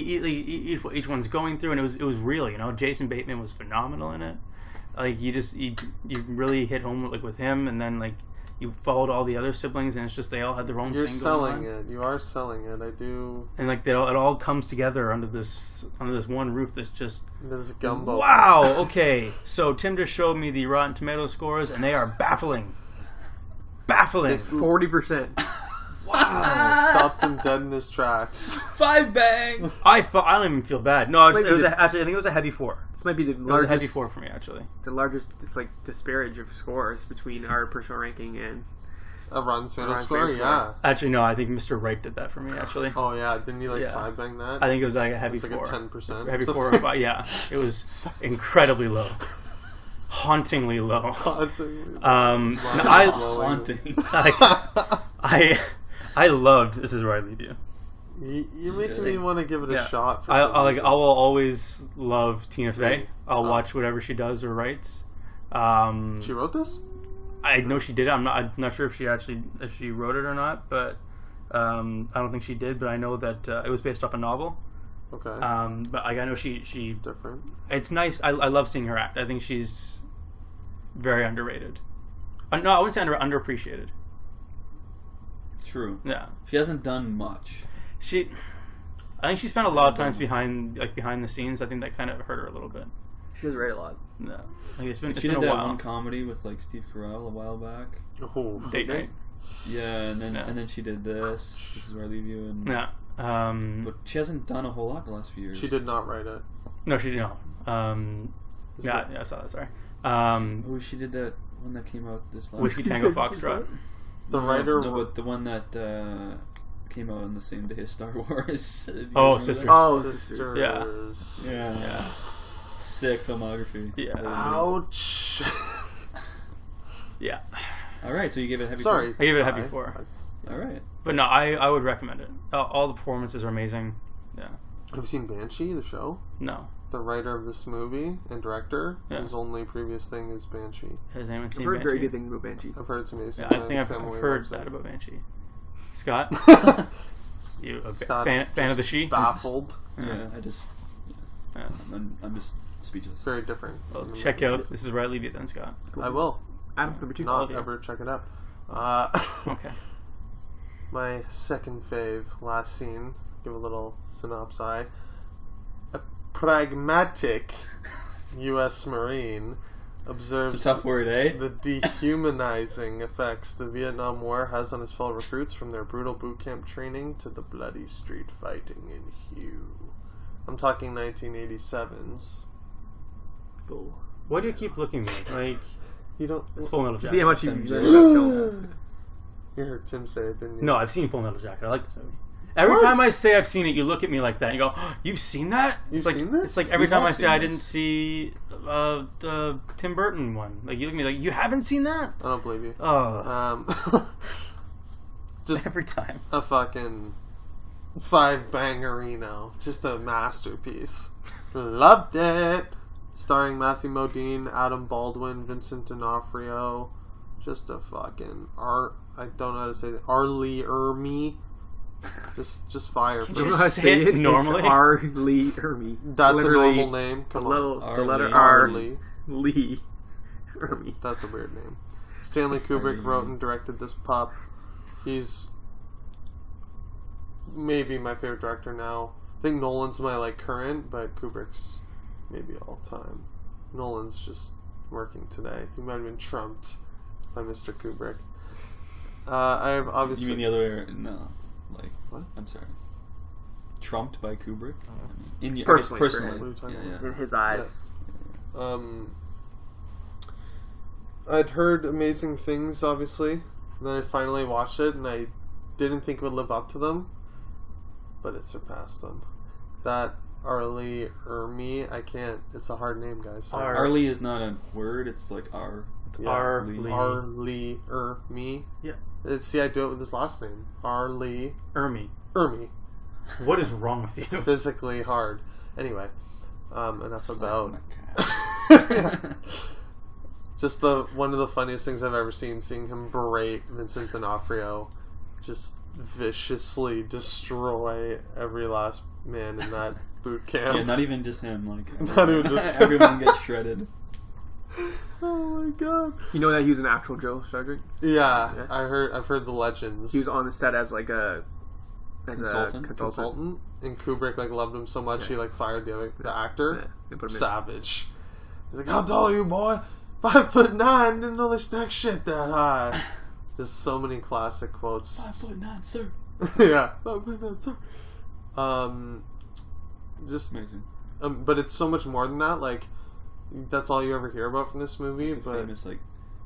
each one's going through, and it was real. You know, Jason Bateman was phenomenal in it. Like you really hit home with him, and then like you followed all the other siblings, and it's just they all had their own. You're thing selling going on. it. You are selling it. I do. And like it all comes together under this one roof. That's just This gumbo. wow. Okay, so Tim just showed me the Rotten Tomato scores, and they are baffling. Baffling. This- 40%. Wow. Stopped him dead in his tracks. 5 bang! I don't even feel bad. No, Wait, it was wait. actually I think it was a heavy 4. This might be the It was a heavy largest, 4 for me actually. the largest just like disparage of scores between our personal ranking and A Rotten Tomato Rotten score, Tomato yeah. Actually, no. I think Mr. Wright did that for me. Actually, Oh yeah, didn't you Yeah. 5 bang that? I think it was like a heavy It's like 4. a 10%. Heavy 4 or 5. Yeah, it was incredibly low, hauntingly low. Haunting. I loved. This is where I leave you. You're making me want to give it a Yeah. shot. For I some reason. will always love Tina Fey. Really? I'll Oh. watch whatever she does or writes. She wrote this? I know she did it. I'm not sure if she wrote it or not, but I don't think she did. But I know that it was based off a novel. Okay. But I know she. Different. It's nice. I love seeing her act. I think she's very underrated. No, I wouldn't say underappreciated. True. Yeah, She hasn't done much. I think she spent a lot of times behind the scenes. I think that kind of hurt her a little bit. She does write a lot. No, like it's been She a did that while. one comedy with like Steve Carell a while back. Oh, Date night. Yeah, and then Yeah. and then she did this. This is where I leave you. And Yeah. but she hasn't done a whole lot the last few years. she did not write it. No, she didn't. Yeah, I saw that. Sorry. Oh, she did that one that came out this last. Whiskey Tango Foxtrot. The writer. No, but the one that came out on the same day as Star Wars. Do you Oh, remember Sisters. that? Oh, Sisters. Yeah. Yeah. Yeah. Sick filmography. Yeah. Ouch. Yeah. All right, so you gave it a heavy. Sorry. I gave it a heavy 4. Four? All right. But no, I would recommend it. All the performances are amazing. Yeah. Have you seen Banshee, the show? No. The writer of this movie and director, Yeah. his only previous thing is Banshee. Has anyone I've seen heard very Banshee? good things about Banshee. I've heard it's amazing. Yeah, I My think I've family heard loves that it. about Banshee. Scott? You a Scott fan of the just she? Baffled. Yeah, I just. Yeah. I'm just speechless. Very different. Well, check out. This is where I leave you then, Scott. I will. Adam, number 2. Not yeah. ever check it out. Okay. My second fave, last scene. Give a little synopsis. A pragmatic U.S. Marine observes It's a tough word, eh? the dehumanizing effects the Vietnam War has on his fellow recruits, from their brutal boot camp training to the bloody street fighting in Hue. I'm talking 1987's. Cool. Why do you keep looking at me? Like, You don't. it's Full Metal To see how much Jacket. you enjoy that film. You heard Tim say it, didn't you? No, I've seen Full Metal Jacket. I like this movie. Every time I say I've seen it, you look at me like that. And you go, oh, "You've seen that?" You've It's like, seen this? It's like every We've time all I say seen I this. didn't see the Tim Burton one. Like you look at me like, "You haven't seen that?" I don't believe you. Oh, Just every time. a fucking 5-bangerino. Just a masterpiece. Loved it. Starring Matthew Modine, Adam Baldwin, Vincent D'Onofrio. Just a fucking art. I don't know how to say it. Arlie Ermy. Just fire. Can You you know how to say say it it? normally? It's R. Lee Ermy. That's Literally, a normal name. Come on. The letter Lee. R. Arlie. Lee Ermy. That's a weird name. Stanley Kubrick Arlie. wrote and directed this pup. He's maybe my favorite director now. I think Nolan's my current, but Kubrick's maybe all time. Nolan's just working today. He might have been trumped by Mr. Kubrick. I have obviously. You mean the other way? No, like What? I'm sorry. Trumped by Kubrick. I mean, in your Personally, personally, for him. What are you talking yeah, about? In his eyes. I'd heard amazing things, obviously. And then I finally watched it, and I didn't think it would live up to them, but it surpassed them. That Arlie Ermy, I can't. It's a hard name, guys. Sorry. Arlie is not a word. It's like R. Yeah. Arlie. Arlie Ermy. Yeah. See, I do it with his last name. Arlie Ermy. Ermy. What is wrong with It's you? physically hard. Anyway, enough about. Just one of the funniest things I've ever seen, seeing him berate Vincent D'Onofrio, just viciously destroy every last man in that boot camp. Yeah, not even just him. Like Not even just him. everyone gets shredded. Oh my god! You know that he was an actual drill sergeant? Yeah, Yeah. I've heard the legends. He was on the set as a Consultant? consultant, and Kubrick loved him so much he fired the actor. Yeah, they put him in. Savage. He's like, "How tall are you, boy? 5'9". Didn't know they stack shit that high." There's so many classic quotes. 5'9", sir. Yeah, 5'9", sir. Just Amazing. but it's so much more than that. That's all you ever hear about from this movie. The But famous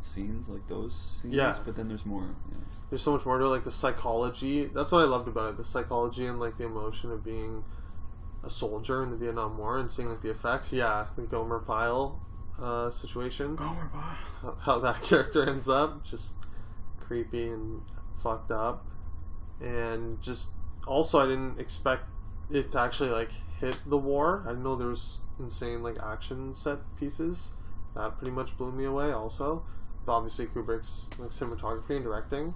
scenes, those scenes. Yeah. But then there's more. Yeah. there's so much more to it. The psychology. That's what I loved about it. The psychology and the emotion of being a soldier in the Vietnam War and seeing the effects. Yeah, the Gomer Pyle situation. How that character ends up, just creepy and fucked up. And just also, I didn't expect it to actually hit the war. I didn't know there was insane action set pieces. That pretty much blew me away. Also, with obviously Kubrick's cinematography and directing,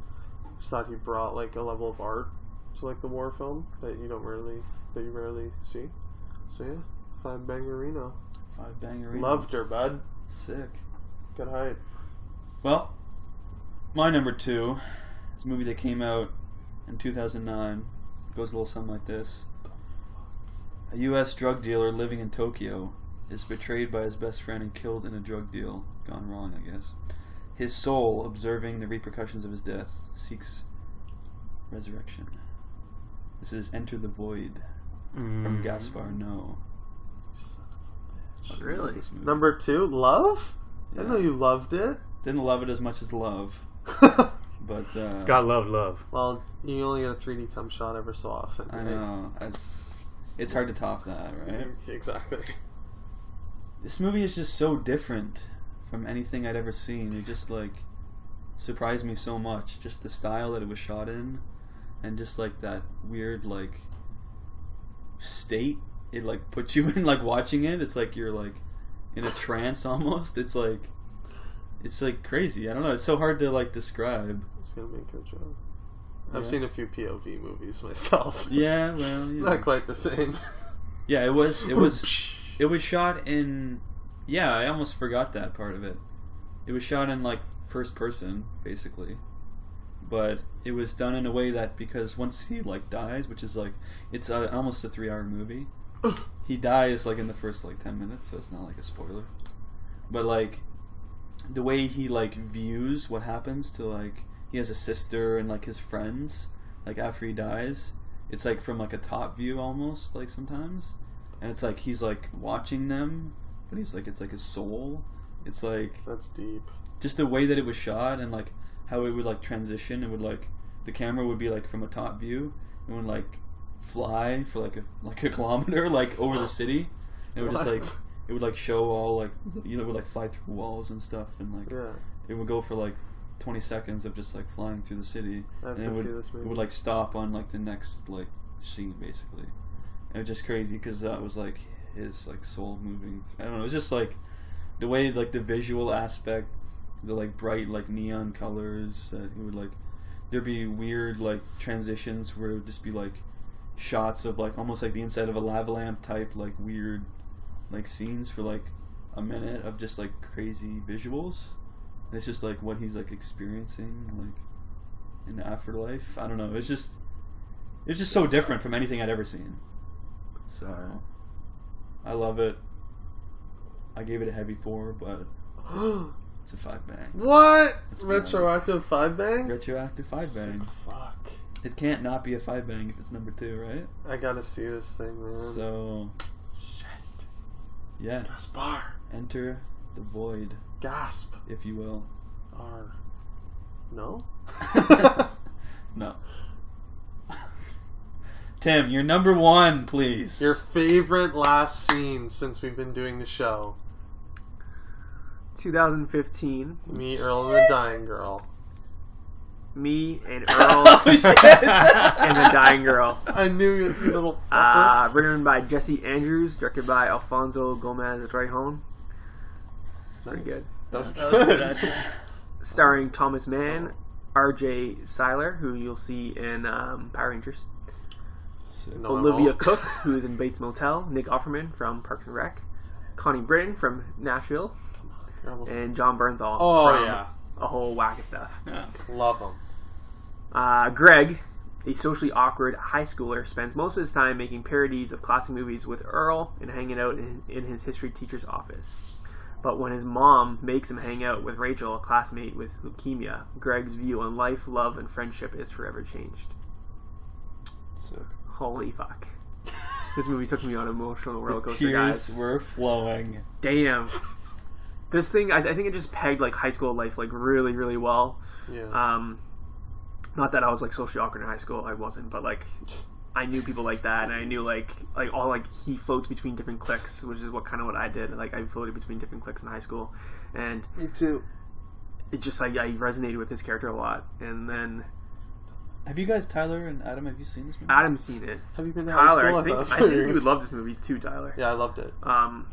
just thought he brought a level of art to the war film that you rarely see. So yeah, 5-bangerino. 5-banger. Loved her, bud. Sick. Good height. Well, my number 2 is a movie that came out in 2009. It goes a little something like this. A U.S. drug dealer living in Tokyo is betrayed by his best friend and killed in a drug deal gone wrong, I guess. His soul, observing the repercussions of his death, seeks resurrection. This is Enter the Void from Gaspar Noé. Really? This movie. Number 2, Love? Yeah. I know you loved it. Didn't love it as much as Love, but It's got love. Well, you only get a 3D cum shot ever so often. I right? know it's hard to top that, right? Exactly. This movie is just so different from anything I'd ever seen. It just like surprised me so much. Just the style that it was shot in, and just like that weird like state it like puts you in, like watching it. It's like you're like in a trance almost. It's like crazy. I don't know. It's so hard to like describe. I was gonna make a joke. I've Yeah. seen a few POV movies myself. Yeah, well, you know. Not quite the same. Yeah, it was shot in. Yeah, I almost forgot that part of it. It was shot in like first person, basically, but it was done in a way that because once he like dies, which is like it's almost a 3-hour movie, he dies like in the first like 10 minutes, so it's not like a spoiler. But like the way he like views what happens to like he has a sister and like his friends like after he dies. It's like from like a top view almost, like sometimes. And it's like he's like watching them, but he's like, it's like his soul. It's like That's deep. just the way that it was shot and like how it would like transition. It would like the camera would be like from a top view and would like fly for like a kilometer like over the city. And it would just What? like it would like show all like you know it would like fly through walls and stuff and like Yeah. it would go for like 20 seconds of just like flying through the city. I have And to it would, see this movie. it would like stop on like the next like scene basically. And it was just crazy because that was like his like soul moving. I don't know. It was just like the way like the visual aspect, the like bright like neon colors that he would like. There'd be weird like transitions where it would just be like shots of like almost like the inside of a lava lamp type like weird like scenes for like a minute of just like crazy visuals. And it's just like what he's like experiencing like in the afterlife. I don't know. It's just so different from anything I'd ever seen. So I love it. I gave it a heavy 4, but it's a 5 bang. What? Let's be Retroactive 5 bang? Retroactive 5 bang. Fuck. It can't not be a 5 bang if it's number 2, right? I gotta see this thing, man. So Shit. yeah, Gaspar. Enter the Void, Gasp. if you will. R. No? No. Tim, you're number 1, please. Your favorite last scene since we've been doing the show. 2015. Me, Earl, and the Dying Girl. Me and Earl and the Dying Girl. I knew you little fucker. Written by Jesse Andrews, directed by Alfonso Gomez Rejon. Pretty Nice. good. That was That good. was good. Starring Thomas Mann, R.J. Seiler, who you'll see in Power Rangers. No, I Olivia won't. Cook, who is in Bates Motel. Nick Offerman from Parks and Rec. Connie Britton from Nashville. You're almost- And John Bernthal Oh, from yeah. a whole whack of stuff. Yeah. Love them. Greg, a socially awkward high schooler, spends most of his time making parodies of classic movies with Earl and hanging out in his history teacher's office. But when his mom makes him hang out with Rachel, a classmate with leukemia, Greg's view on life, love, and friendship is forever changed. Sick. Holy fuck. This movie took me on an emotional roller The coaster, tears guys. were flowing. Damn. This thing, I think it just pegged like high school life like really, really well. Yeah. Not that I was like socially awkward in high school, I wasn't, but like I knew people like that, and I knew like all like he floats between different cliques, which is what I did. Like I floated between different cliques in high school, and Me too. it just like I resonated with his character a lot. And then Have you guys, Tyler and Adam, have you seen this movie? Adam's seen it. Have you been to high Tyler, school? I think thought you you were would love this movie too, Tyler. Yeah, I loved it.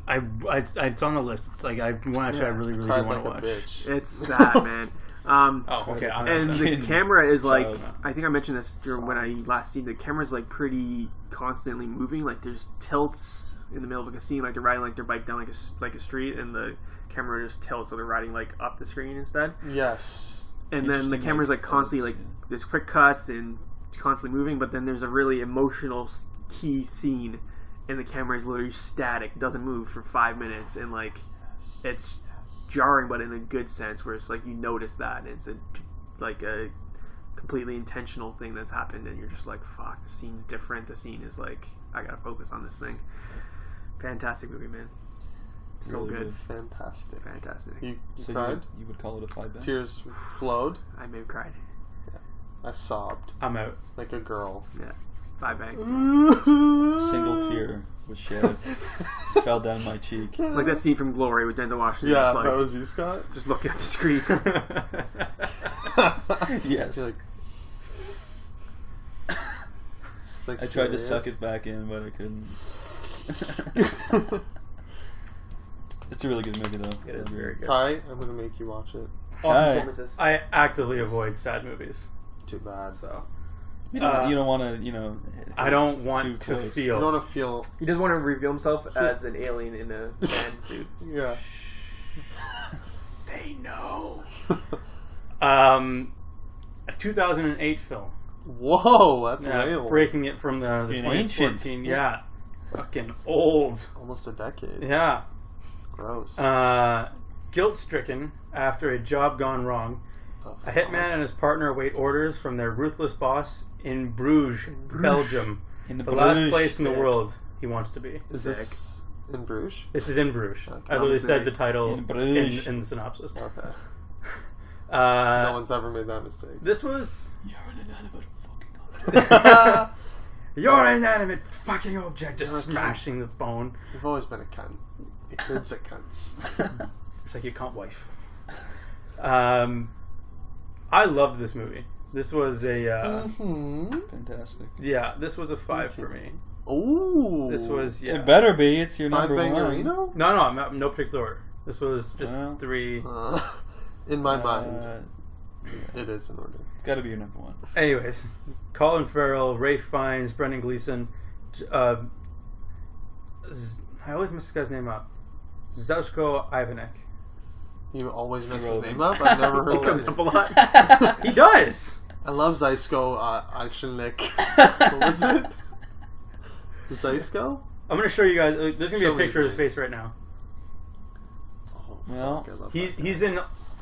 It's on the list. It's like I want to. I really, really do Cried want like to a watch. bitch. It's sad, man. Oh, okay. And the Fucking camera is like, child. I think I mentioned this when I last seen the camera's like pretty constantly moving. Like there's tilts in the middle of a scene, like they're riding like their bike down like a street, and the camera just tilts, so they're riding like up the screen instead. Yes. And then the Interesting, camera's like constantly yeah. like there's quick cuts and constantly moving, but then there's a really emotional key scene, and the camera is literally static, doesn't move for 5 minutes, and like it's jarring, but in a good sense, where it's like you notice that, and it's a completely intentional thing that's happened, and you're just like, fuck, the scene's different. The scene is like, I gotta focus on this thing. Fantastic movie, man. So Really good. good. Fantastic. You So cried? you would call it a 5 band? Tears flowed. I may have cried. I sobbed I'm out. like a girl. Yeah. 5 bang. Single tear was shed. Fell down my cheek. Like that scene from Glory with Denzel Washington. Yeah, just, like, that was you, Scott. just looking at the screen. Yes. You're like I tried to furious. suck it back in, but I couldn't. It's a really good movie, though. It is very good. Ty, I'm gonna make you watch it. Awesome Kai. performances. I actively avoid sad movies, Too bad. so You don't want to, I don't too want to close. You feel. don't want to feel. He doesn't want to reveal himself as an alien in a man suit. Yeah. They know. A 2008 film. Whoa, that's Yeah, way old. breaking it from the Being 2014. ancient. Yeah, fucking old. Almost a decade. Yeah. Gross. Guilt-stricken after a job gone wrong, a hitman and his partner await orders from their ruthless boss in Bruges, Belgium, In the the last Bruges. place in the Sick. world he wants to be. Is this in Bruges? This is In Bruges. Okay. I literally said the Sick. title In Bruges. in the synopsis. Okay. No No one's ever made that mistake. This was... You're an inanimate fucking object. You're an inanimate fucking object, just You're a smashing the phone. You've always been a cunt. Your kids are cunts. It's like your cunt wife. I loved this movie. This was a... Fantastic. Yeah, this was a 5 for me. Ooh. This was... Yeah. It better be. It's your Five number one. Bangerino? No, no particular order. This was just Well. 3... In my mind, Uh, it is in order. it's got to be your number one. Anyways, Colin Farrell, Ray Fiennes, Brendan Gleeson, I always mess this guy's name up. Zaushko Ivanek. You always mess his Rogan. name up? I've never heard He comes that up name. a lot. He does! I love Zysko Eichelnick. What was it? Zysko? I'm going to show you guys. There's going to be Show a me picture of his his face right now. Oh, Well, fuck, I love He's that he's guy. in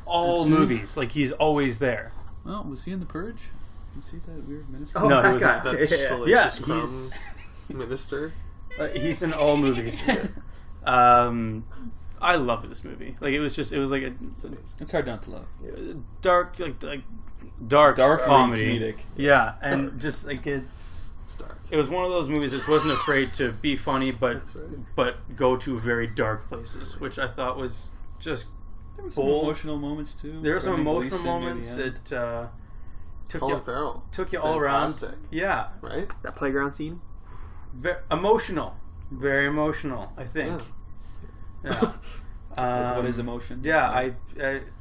all Let's see. movies. Like, he's always there. Well, was he in The Purge? You see that weird minister? Oh, No, he that was guy. not. That Yeah. salacious Yeah, crumb he's- minister. He's in all movies. I loved this movie. Like, it was like It's hard not to love. a dark, dark Dark comedy. comedic. Yeah, and just like It's dark. it was one of those movies that wasn't afraid to be funny, That's right. but go to very dark places, which I thought was just There were some bold. emotional moments too. There were some Brendan emotional Gleeson near the moments end. that took Colin you Farrell. all around. Fantastic. Yeah, Right? That playground scene. emotional, very emotional. I think. Yeah. What is emotion? Yeah, I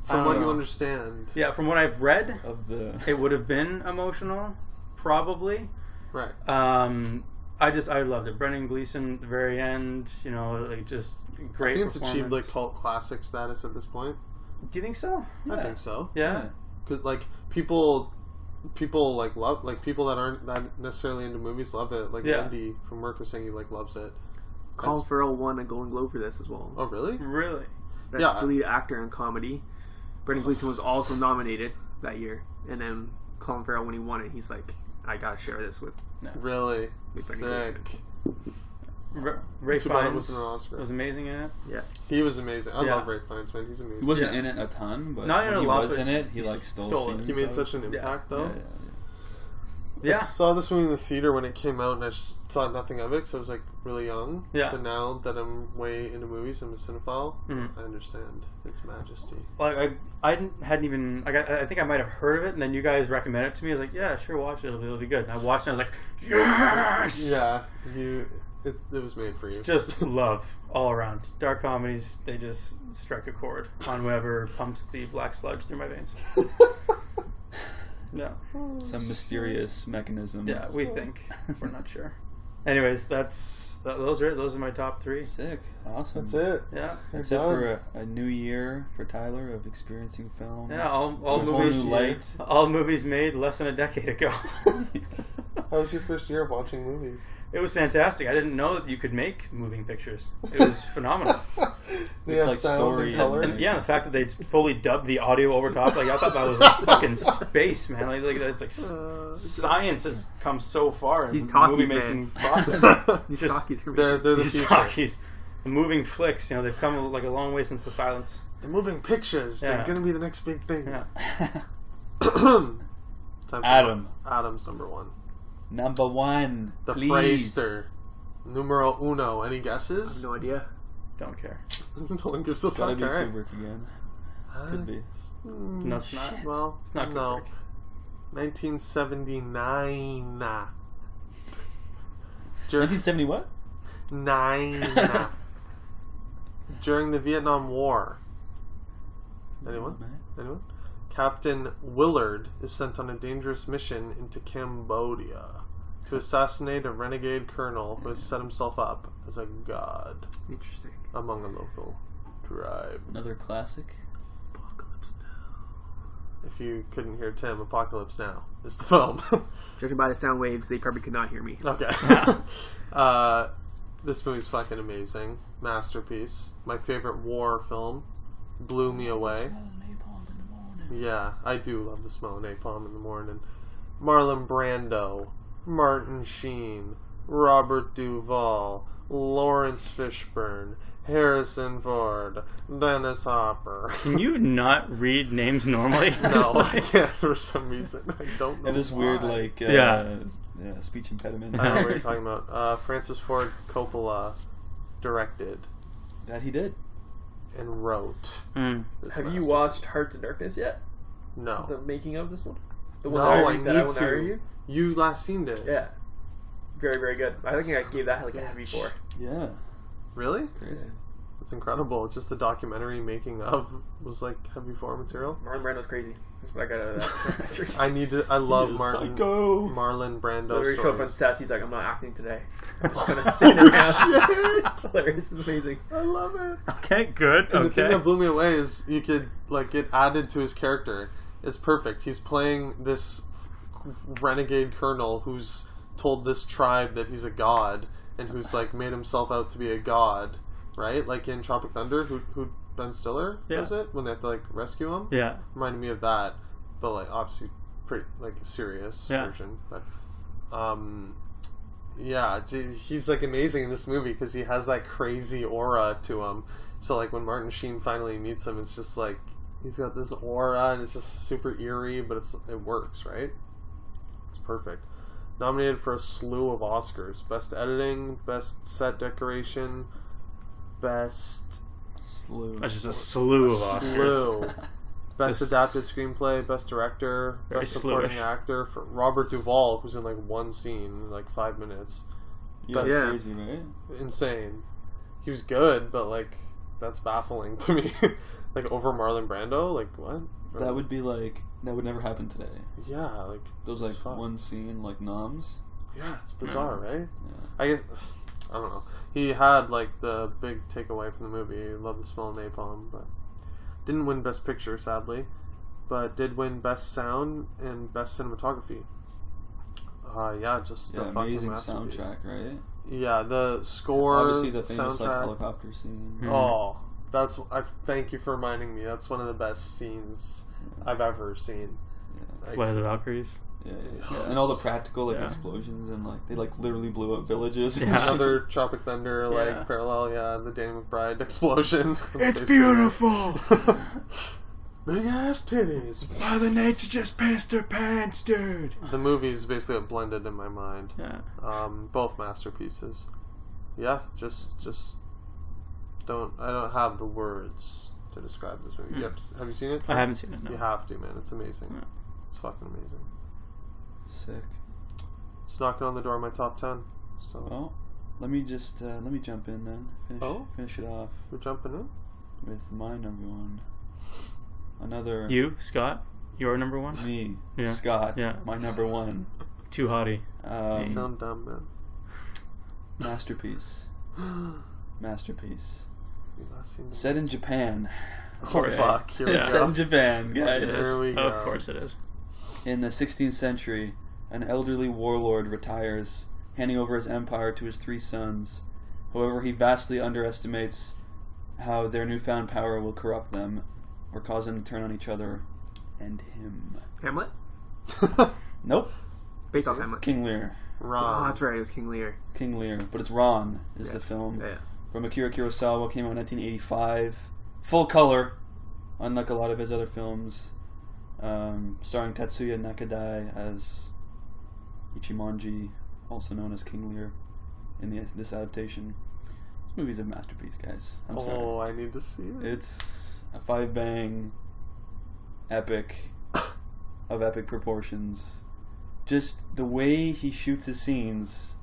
From don't what you know. understand. Yeah, from what I've read, Of the it would have been emotional, probably. Right. I loved it. Brendan Gleeson, at the very end, like just great. I think it's performance. achieved like cult classic status at this point. Do you think so? I Yeah. think so. Yeah. Because like people like love, like people that aren't that necessarily into movies love it. Like Yeah. Andy from work was saying he like loves it. Colin Farrell won a Golden Globe for this as well. Oh really? Really? That's Yeah. the lead actor in comedy. Brendan Gleeson was also nominated that year, and then Colin Farrell, when he won it, he's like, "I gotta share this with." Really? With Sick. Brendan Gleeson. Ray Too bad it Fiennes wasn't an Oscar. was amazing in it. Yeah, He was amazing. I Yeah. love Ray Fiennes, man. He's amazing. He wasn't Yeah. in it a ton, but Not in when a he lot, was but in it, he he like stole stole it. scenes. He made out. such an Yeah. impact though. I Yeah. saw this movie in the theater when it came out, and I just thought nothing of it because I was like really young. Yeah. But now that I'm way into movies, I'm a cinephile. Mhm. I understand its majesty. Like I hadn't even. I think I might have heard of it, and then you guys recommended it to me. I was like, yeah, sure, watch it. It'll be good. And I watched it. And I was like, yes. Yeah, it was made for you. Just love all around. Dark comedies, they just strike a chord on whoever pumps the black sludge through my veins. Yeah. Some mysterious mechanism. Yeah, we think. We're not sure. Anyways, those are my top 3. Sick. Awesome. That's it. Yeah. That's it for a new year for Tyler of experiencing film. Yeah, all This whole movies new light. all movies made less than a decade ago. How was your first year of watching movies? It was fantastic. I didn't know that you could make moving pictures. It was phenomenal. They have like sound story and color. And yeah, the fact that they fully dubbed the audio over top, like I thought that was like fucking space, man. Like it's like science has come so far in These the talkies, movie making man. process. These Just- talkies are They're the These future. talkies, the moving flicks, they've come like a long way since the silence. The moving pictures. Yeah. They're gonna be the next big thing. Yeah. Time for Adam. Adam's number one. Number one. The please. Phrasester. Numero uno. Any I have guesses? no idea. Don't care. No one gives a Gotta fuck. be All right. Kubrick again. Could be. No, it's not. Well, It's not no. Kubrick. 1979. 1970 what? Nine. During the Vietnam War. Anyone? Anyone? Captain Willard is sent on a dangerous mission into Cambodia to assassinate a renegade colonel who has set himself up as a god Interesting. among a local tribe. Another classic. Apocalypse Now. If you couldn't hear Tim, Apocalypse Now is the film. Judging by the sound waves, they probably could not hear me. Okay. This movie's fucking amazing. Masterpiece. My favorite war film. Blew me away. Yeah, I do love the smell of napalm in the morning. Marlon Brando, Martin Sheen, Robert Duvall, Lawrence Fishburne, Harrison Ford, Dennis Hopper. Can you not read names normally? No, I can't for some reason. I don't know. And this why. weird, like, Yeah. speech impediment. I don't know what you're talking about. Francis Ford Coppola directed That he did. and wrote. Mm. This Have you masterpiece. watched Hearts of Darkness yet? No. The making of this one? The one No, that I, I read, that I need went to. to review? You last seen it. Yeah. Very, very good. I think I gave that like a heavy 4. Yeah. Really? Crazy. It's incredible. Just the documentary making of was like heavy 4 material. Marlon Brando's crazy. That's what I got out of that. I need to. I love You're Martin. psycho. Marlon Brando Literally show up on stories. sets, he's like, I'm not acting today. I'm just gonna stand around. It's hilarious. It's amazing. I love it. Okay, good. And the thing Okay. that blew me away is you could like get added to his character. It's perfect. He's playing this renegade colonel who's told this tribe that he's a god and who's like made himself out to be a god, right? Like in Tropic Thunder, who Ben Stiller Yeah. does it when they have to like rescue him. Yeah. Reminded me of that, but like obviously pretty like serious Yeah. version. But yeah, he's like amazing in this movie because he has that crazy aura to him. So like when Martin Sheen finally meets him, it's just like he's got this aura and it's just super eerie, but it works, right? It's perfect. Nominated for a slew of Oscars: Best Editing, Best Set Decoration, Best Slew. That's just a slew of Oscars. slew. Best Just- Adapted Screenplay, Best Director, Very Best Supporting slewish. Actor for Robert Duvall, who's in like one scene, like 5 minutes. Yeah, Yeah. crazy, right? Insane. He was good, but like that's baffling to me. Like over Marlon Brando, like what? That would be like that would never happen today. Yeah, like Those this like is fuck. one scene like noms. Yeah, it's bizarre, right? Yeah. I guess I don't know. He had like the big takeaway from the movie. He loved the smell of napalm, but didn't win Best Picture, sadly. But did win Best Sound and Best Cinematography. Yeah, just a Yeah, fucking amazing masterpiece. soundtrack, right? Yeah, the score, Obviously the famous like soundtrack. helicopter scene. Mhm. Oh, that's. I thank you for reminding me. That's one of the best scenes I've ever seen. Yeah. Like, Flight of the Valkyries. Yeah, yeah. And all the practical like Yeah. explosions and like they like literally blew up villages. and Yeah. shit. another Tropic Thunder like Yeah. parallel. Yeah, the Danny McBride explosion. It's basically beautiful. it. Big ass titties. Mother Nature just pissed her pants, dude. The movie's basically blended in my mind. Yeah. Both masterpieces. Yeah, just don't. I don't have the words to describe this movie. Have you seen it? I haven't seen it. No. You have to, man. It's amazing. Yeah. It's fucking amazing. Sick. It's knocking on the door of my top 10. So Well, let me just let me jump in then. Finish it off we're jumping in. with my number one. Another You, Scott, your number one. me, Yeah. Scott. Yeah. My number one. Too hottie. You sound dumb, man. Masterpiece. Masterpiece. You last seen the- Set in Japan. Oh fuck! Here we Yeah. Set go. in Japan, guys. There we go. Of course it is. In the 16th century, an elderly warlord retires, handing over his empire to his 3 sons. However, he vastly underestimates how their newfound power will corrupt them, or cause them to turn on each other and him. Hamlet? Nope. Based off Hamlet. King Lear. Oh, that's right. It was King Lear. King Lear. But it's Ron is the film. Yeah. From Akira Kurosawa, came out in 1985. Full color, unlike a lot of his other films. Starring Tetsuya Nakadai as Ichimonji, also known as King Lear, in this adaptation. This movie's a masterpiece, guys. I'm sorry. I need to see it. It's a 5-bang epic of epic proportions. Just the way he shoots his scenes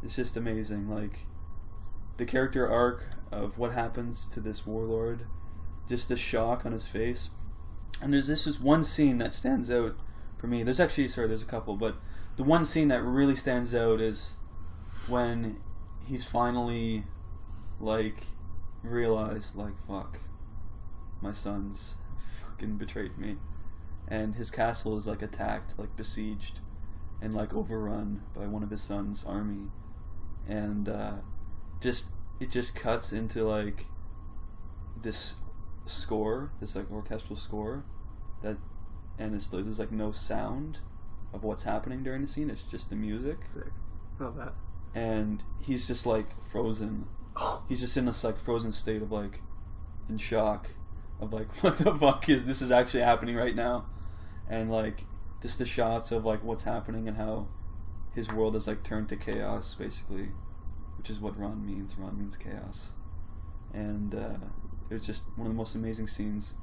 is just amazing. Like, the character arc of what happens to this warlord, just the shock on his face. And there's just one scene that stands out for me. There's a couple, but the one scene that really stands out is when he's finally, like, realized, like, fuck, my sons fucking betrayed me. And his castle is, like, attacked, like, besieged, and, like, overrun by one of his sons' army. And, it just cuts into, like, this score, this, like, orchestral score, and there's, like, no sound of what's happening during the scene. It's just the music. Sick. Love that. And he's just, like, frozen. He's just in this, like, frozen state of, like, in shock of, like, what the fuck is this actually happening right now? And, like, just the shots of, like, what's happening and how his world is, like, turned to chaos, basically, which is what Ron means. Ron means chaos. And it was just one of the most amazing scenes.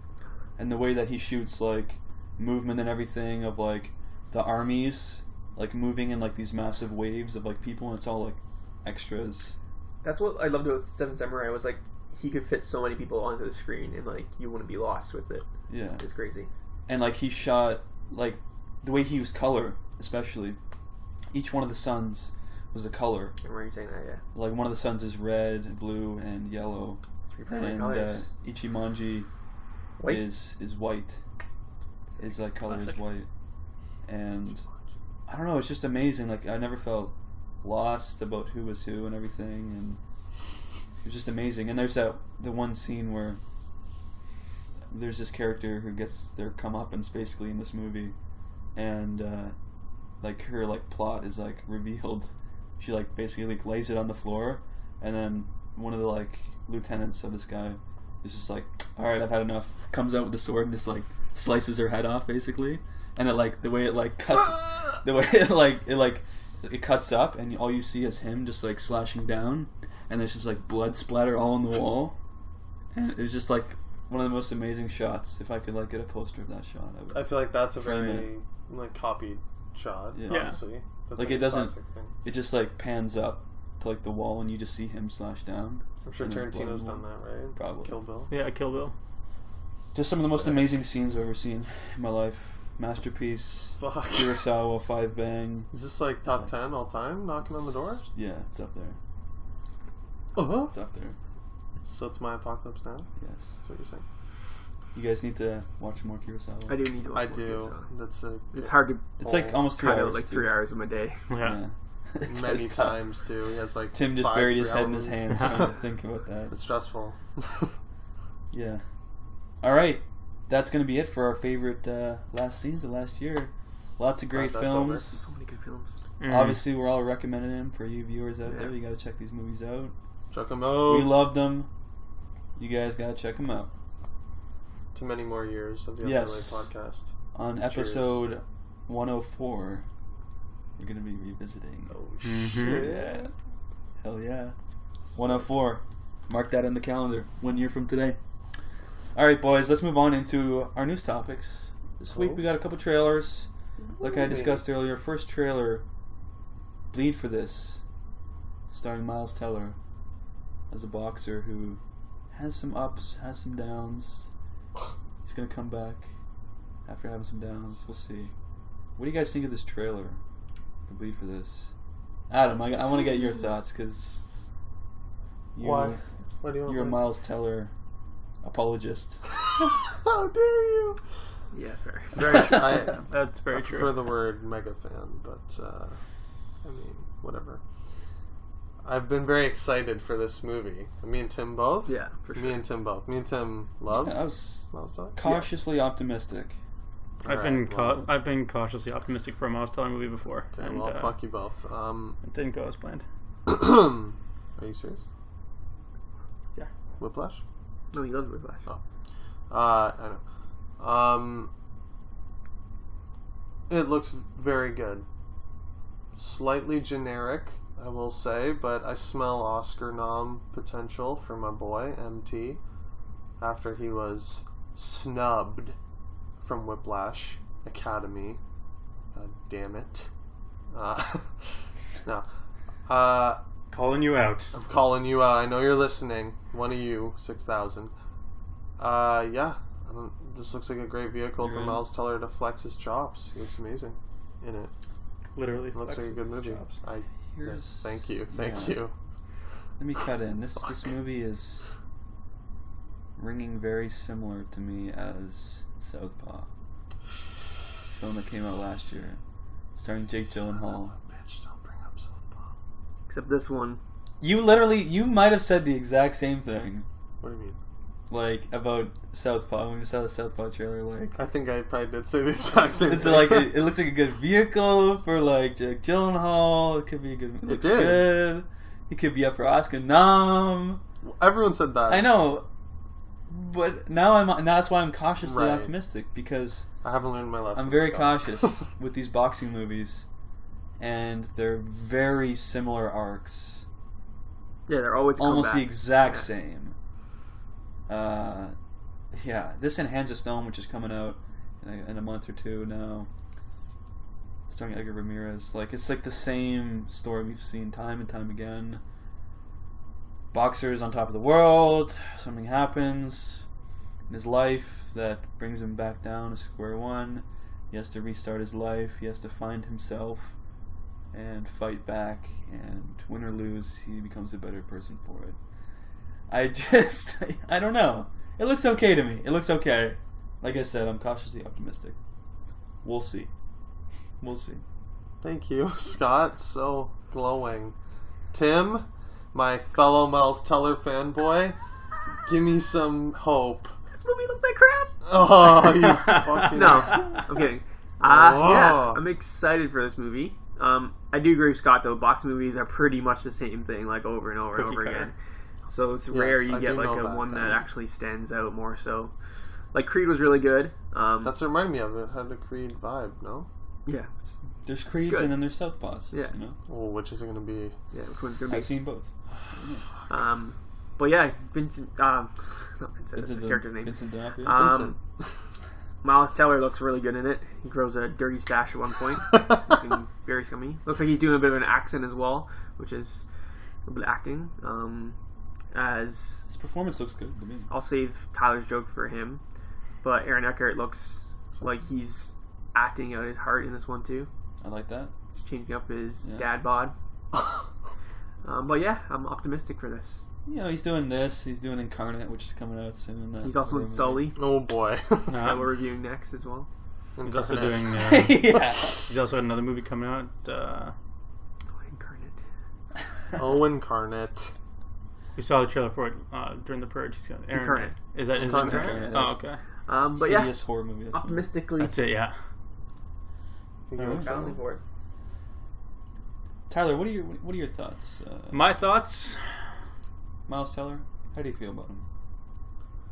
And the way that he shoots, like, movement and everything of, like, the armies, like, moving in, like, these massive waves of, like, people, and it's all, like, extras. That's what I loved about Seven Samurai. Was like he could fit so many people onto the screen, and like you wouldn't be lost with it. Yeah, it's crazy. And like he shot, like, the way he used color, especially. Each one of the sons was a color. I remember you saying that, yeah. Like, one of the sons is red, blue, and yellow. 3 primary colors. Ichimonji White? is white. His, like, color Classic. is white. And I don't know, it's just amazing. Like, I never felt lost about who was who and everything, and it was just amazing. And there's the one scene where there's this character who gets their comeuppance basically in this movie, and like her, like, plot is, like, revealed. She, like, basically, like, lays it on the floor, and then one of the, like, lieutenants of this guy is just like, alright, I've had enough, comes out with the sword and just, like, slices her head off basically. And it, like, the way it, like, cuts the way it cuts up, and all you see is him just, like, slashing down, and there's just, like, blood splatter all on the wall. And it was just, like, one of the most amazing shots. If I could, like, get a poster of that shot, I would. I feel like that's a frame very like copied shot. Yeah. Obviously, that's Like, a it doesn't. classic thing. It just, like, pans up to, like, the wall, and you just see him slash down. I'm sure and then blood Tarantino's on done the wall. that, right? Probably. Kill Bill. Yeah, Kill Bill. Just some of the most Sick. amazing scenes I've ever seen in my life. Masterpiece. Fuck. Kurosawa, 5-bang. Is this like top 10 all time? Knocking on the door. Yeah, it's up there. Uh-huh. It's up there. So it's my Apacolypse Now. Yes. That's what you're saying. You guys need to watch more Kurosawa. I do need to. I Watch do. more, so. That's a. It's hard to It's like almost 3 cut out hours. like too. 3 hours of my day. Yeah. It's many tough. times too. He has like. Tim just 5 buried his head in 3-hour his movies. hands trying to think about that. It's stressful. Yeah. All right. That's going to be it for our favorite last scenes of last year. Lots of great That's films. So many good films. Obviously, we're all recommending them for you viewers out Yeah. there. You got to check these movies out. Check them We out. loved them. You guys got to check them out. Too many more years of the Yes. Other Way podcast. On Cheers. episode 104, we're going to be revisiting. Oh Mhm. shit! Yeah. Hell yeah. 104. Mark that in the calendar. 1 year from today. Alright, boys, let's move on into our news topics. This week we got a couple trailers. Like I discussed earlier, first trailer, Bleed for This, starring Miles Teller as a boxer who has some ups, has some downs. He's going to come back after having some downs. We'll see. What do you guys think of this trailer for Bleed for This? Adam, I want to get your thoughts because Why? Why do you want you're a my- Miles Teller apologist. How dare you? Yes, very. That's very I true. prefer the word mega fan, but I mean, whatever. I've been very excited for this movie. Me and Tim both? Yeah, for sure. Me and Tim both. Me and Tim love. I was Miles Teller? cautiously optimistic. I've been cautiously optimistic for a Miles Teller movie before. Okay, and, well, fuck you both. It didn't go as planned. Are you serious? Yeah. Whiplash? No, he loves Whiplash. I know. It looks very good. Slightly generic, I will say, but I smell Oscar nom potential for my boy, MT, after he was snubbed from Whiplash Academy. Damn it. No. Calling you out. I'm calling you out. I know you're listening. One of you, 6,000. Yeah. This looks like a great vehicle for Miles Teller to flex his chops. He looks amazing in it. Literally. It looks like a good movie. Here's- Thank you. Let me cut in. This movie is ringing very similar to me as Southpaw, film that came out last year, starring Jake Gyllenhaal. Bitch, don't bring up Southpaw. Except this one. You might have said the exact same thing, What do you mean? like about Southpaw when you saw the Southpaw trailer. Like, I think I probably did say the exact same it's thing. like it looks like a good vehicle for like Jake Gyllenhaal. It could be a good. It looks did. good. He could be up for Oscar nom. Everyone said that. I know, but now that's why I'm cautiously Right. optimistic, because I haven't learned my lesson. I'm very so. cautious with these boxing movies, and they're very similar arcs, Yeah, they're always almost the comeback. exact Yeah. same. Yeah, this and Hands of Stone, which is coming out in a month or two now, starring Edgar Ramirez. Like, it's like the same story we've seen time and time again. Boxer's on top of the world, something happens in his life that brings him back down to square one. He has to restart his life, he has to find himself and fight back, and win or lose, he becomes a better person for it. I don't know. It looks okay to me. It looks okay. Like I said, I'm cautiously optimistic. We'll see. We'll see. Thank you, Scott. So glowing. Tim, my fellow Miles Teller fanboy, give me some hope. This movie looks like crap. Oh, you fucking... No, I'm kidding. Yeah, I'm excited for this movie. I do agree with Scott though. Boxing movies are pretty much the same thing, like over and over and Cookie over cutter. again. So it's rare you I get do like know a that, one that thanks. actually stands out more so. Like Creed was really good. That's what reminded me of it. Had a Creed vibe, no? Yeah, There's Creeds good. and then there's Southpaws. Yeah. You know? Oh, which is it going to be? yeah. Which one's gonna be? I've seen both. But yeah, Vincent. Not Vincent. That's his character name. Vincent D'Onofrio. Vincent. Miles Teller looks really good in it. He grows a dirty stash at one point, looking very scummy. Looks like he's doing a bit of an accent as well, which is a little bit of acting. As His performance looks good to me. I'll save Tyler's joke for him, but Aaron Eckhart looks like he's acting out his heart in this one too. I like that. He's changing up his Yeah. dad bod. But yeah, I'm optimistic for this. You know, he's doing this. He's doing Incarnate, which is coming out soon. He's also in Sully, Oh, boy. that we're reviewing next as well. He's also Incarnate. doing. Yeah. He's also got another movie coming out. Incarnate. Oh, Incarnate. We saw the trailer for it during the Purge. He's got Aaron. Incarnate. Is that Incarnate. Incarnate? Incarnate, Oh, okay. But yeah, Hideous horror movie. That's optimistically That's it. Yeah. Think it looks bouncing awesome. for it. Tyler, what are your thoughts? My thoughts. Miles Teller, how do you feel about him?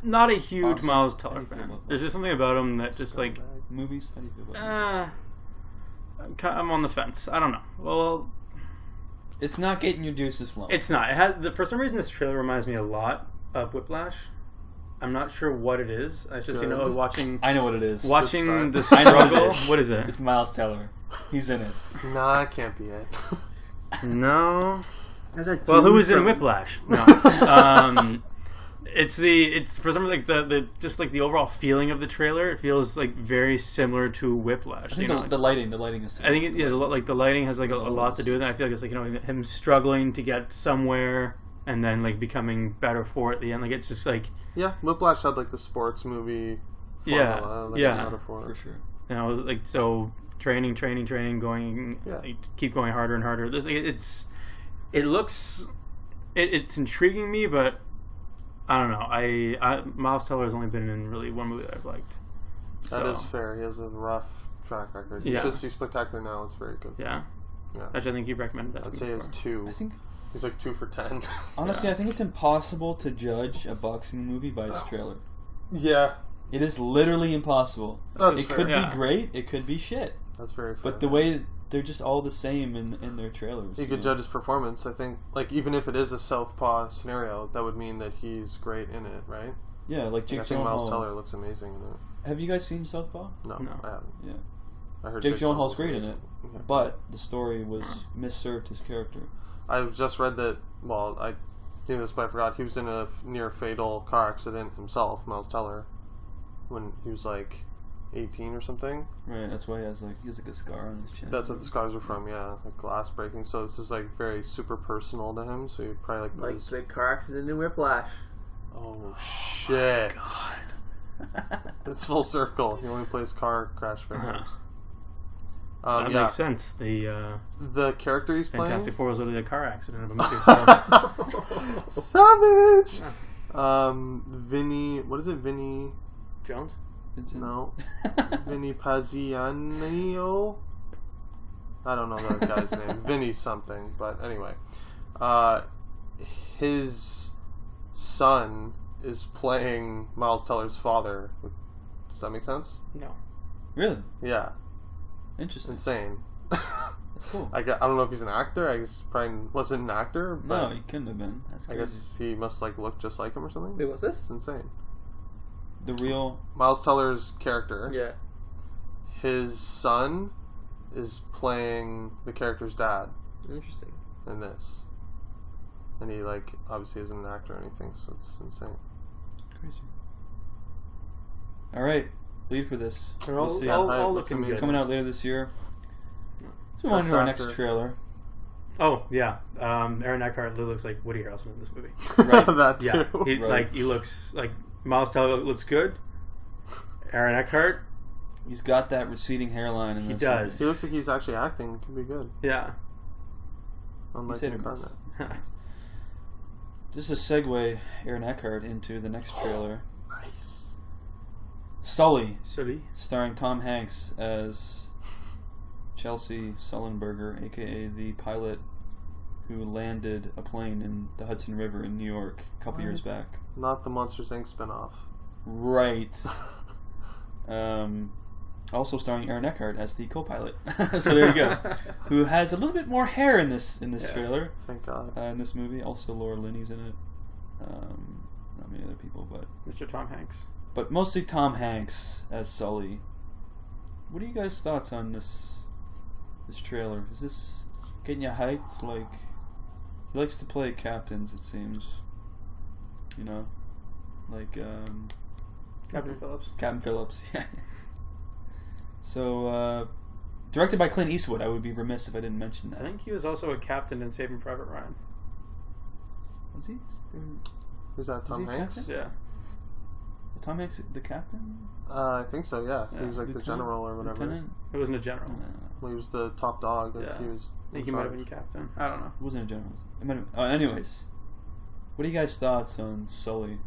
Not a huge Awesome. Miles How do Teller you feel fan. about There's just something about him that just like. Movies? How do you feel about movies? I'm on the fence. I don't know. Well, It's not getting your juices flowing. it's not. It has. For some reason, this trailer reminds me a lot of Whiplash. I'm not sure what it is. I just Good. watching I know what it is. watching the I know what it struggle. is. What is it? It's Miles Teller. He's in it. Nah, it can't be it. No. That's Well, who was in Whiplash? No. It's for some reason like the just like the overall feeling of the trailer. It feels like very similar to Whiplash. I think like, the lighting is. I think the lighting has like a lot to do with it. I feel like it's like him struggling to get somewhere and then like becoming better for it at the end. Like it's just like Yeah, Whiplash had like the sports movie formula. Like yeah. a metaphor. For sure. You know, like, so training, going, Yeah. keep going harder and harder. It's intriguing me, but I don't know. Miles Teller's only been in really one movie that I've liked. That is fair. He has a rough track record. You should see Spectacular Now. It's very good. Yeah. Yeah. Actually, I think you recommended that. I'd say it's 2. I think, He's like 2 for 10. honestly, I think it's impossible to judge a boxing movie by its trailer. Yeah. It is literally impossible. That's it fair. could Yeah. be great. It could be shit. That's very fair. But the way they're just all the same in their trailers. You could judge his performance. I think, like, even if it is a Southpaw scenario, that would mean that he's great in it, right? Yeah, like Jake I think Miles Gyllenhaal. Teller looks amazing in it. Have you guys seen Southpaw? No, No. I haven't. Yeah. I heard Jake Gyllenhaal's Gyllenhaal's great in amazing. it, Yeah. but the story was misserved his character. I just read that. Well, I knew this, but I forgot he was in a near fatal car accident himself, Miles Teller, when he was like 18 or something. Right, that's why he has like a scar on his chin. That's what the scars are from. Yeah, like glass breaking. So this is like very super personal to him. So you probably like put Like his. the car accident in Whiplash. Oh shit! It's full circle. He only plays car crash victims. That Yeah, makes sense. The the character he's Fantastic playing. Four was literally a car accident of a movie. So. Savage. Vinny. What is it? Vinny. Jones? It's in... No. Vinny Paziano. I don't know that guy's name. Vinny something. But anyway, his son is playing Miles Teller's father. Does that make sense? No. Really? Yeah. It's Interesting. insane. That's cool. I don't know if he's an actor. I guess probably wasn't an actor. But No, he couldn't have been. That's I crazy. guess he must like look just like him or something. Wait, what's this? It's insane. The real... Miles Teller's character, Yeah. his son is playing the character's dad Interesting. in this. And he, like, obviously isn't an actor or anything, so it's insane. Crazy. Alright, lead for this. They're We'll all, see. all, Right, all looks looking amazing. good. Coming out later this year. Let's move on Best to our actor. next trailer. Oh, yeah. Aaron Eckhart looks like Woody Harrelson in this movie. Right. That Yeah. too. He looks like Miles Teller looks good. Aaron Eckhart, He's got that receding hairline in He this does. He looks like he's actually acting. Could be good. yeah. movie. Unlike He's hit or Nick miss. Barnett. He's hit or miss. Just to segue Aaron Eckhart into the next trailer. Nice. Sully, Sully. starring Tom Hanks as Chelsea Sullenberger, aka the pilot who landed a plane in the Hudson River in New York a couple years back. Not the Monsters Inc. spinoff. Right. Also starring Aaron Eckhart as the co-pilot. So there you go. Who has a little bit more hair in this Yes. trailer. Thank God. In this movie. Also Laura Linney's in it. Not many other people, Mr. Tom Hanks. but mostly Tom Hanks as Sully. What are you guys' thoughts on this trailer? Is this getting you hyped? Like, he likes to play captains, it seems. You know, like Captain Phillips. Captain Phillips. Yeah. So, directed by Clint Eastwood. I would be remiss if I didn't mention that. I think he was also a captain in Saving Private Ryan. Was he? Who's that? Tom he a Hanks? captain? Yeah. Was Tom Hanks the captain? I think so. Yeah, he Yeah, was like the Lieutenant? general or whatever. Lieutenant? It wasn't a general. Well, he was the top dog. Like Yeah. he was. I think in he might have charge. been captain. I don't know. It wasn't a general. It might have, anyways, what are you guys' thoughts on Sully?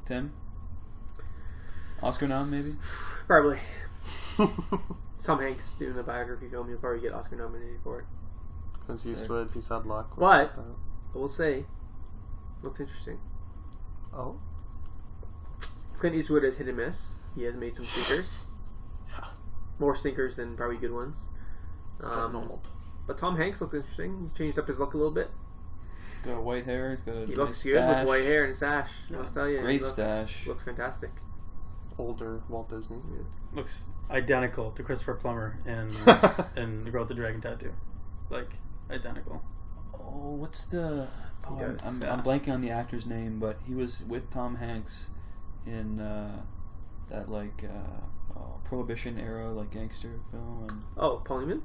Tim? Oscar nom, maybe? Probably. Tom Hanks doing a biography film, he'll probably get Oscar nominated for it. Clint Sick. Eastwood. He's had luck. with But- that. I will say, looks interesting. Oh. Clint Eastwood has hit and miss. He has made some stinkers. More stinkers than probably good ones. He's getting old. But Tom Hanks looks interesting. He's changed up his look a little bit. He's got white hair. He's got a He nice looks good stash. with white hair and a sash. I must tell you. Great He looks, stash. Looks fantastic. Older Walt Disney. Looks identical to Christopher Plummer in The Girl with the Dragon Tattoo. Like, identical. Oh, what's the... Oh, He does. I'm blanking on the actor's name, but he was with Tom Hanks in that, like, Prohibition era, like, gangster film. And Oh, Paul Newman?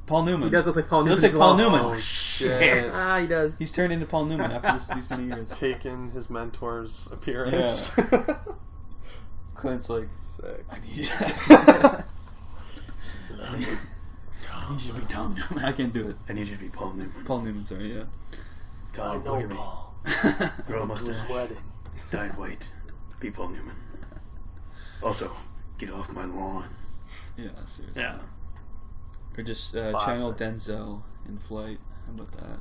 Paul Newman. He does look like Paul He Newman. looks like as Paul well. Newman. Oh shit! Ah, he does. He's turned into Paul Newman after these many years. Taken his mentor's appearance. Clint's like, Sick. I need you. I need you to be Tom Newman. I can't do it. I need you to be Paul Newman. Paul Newman, sorry, yeah. Tom, No, look at me. Paul. Grow a To his mustache. wedding. Dyed white. Be Paul Newman. Also, get off my lawn. Yeah, seriously. Yeah. Or just Classic. channel Denzel in Flight. How about that?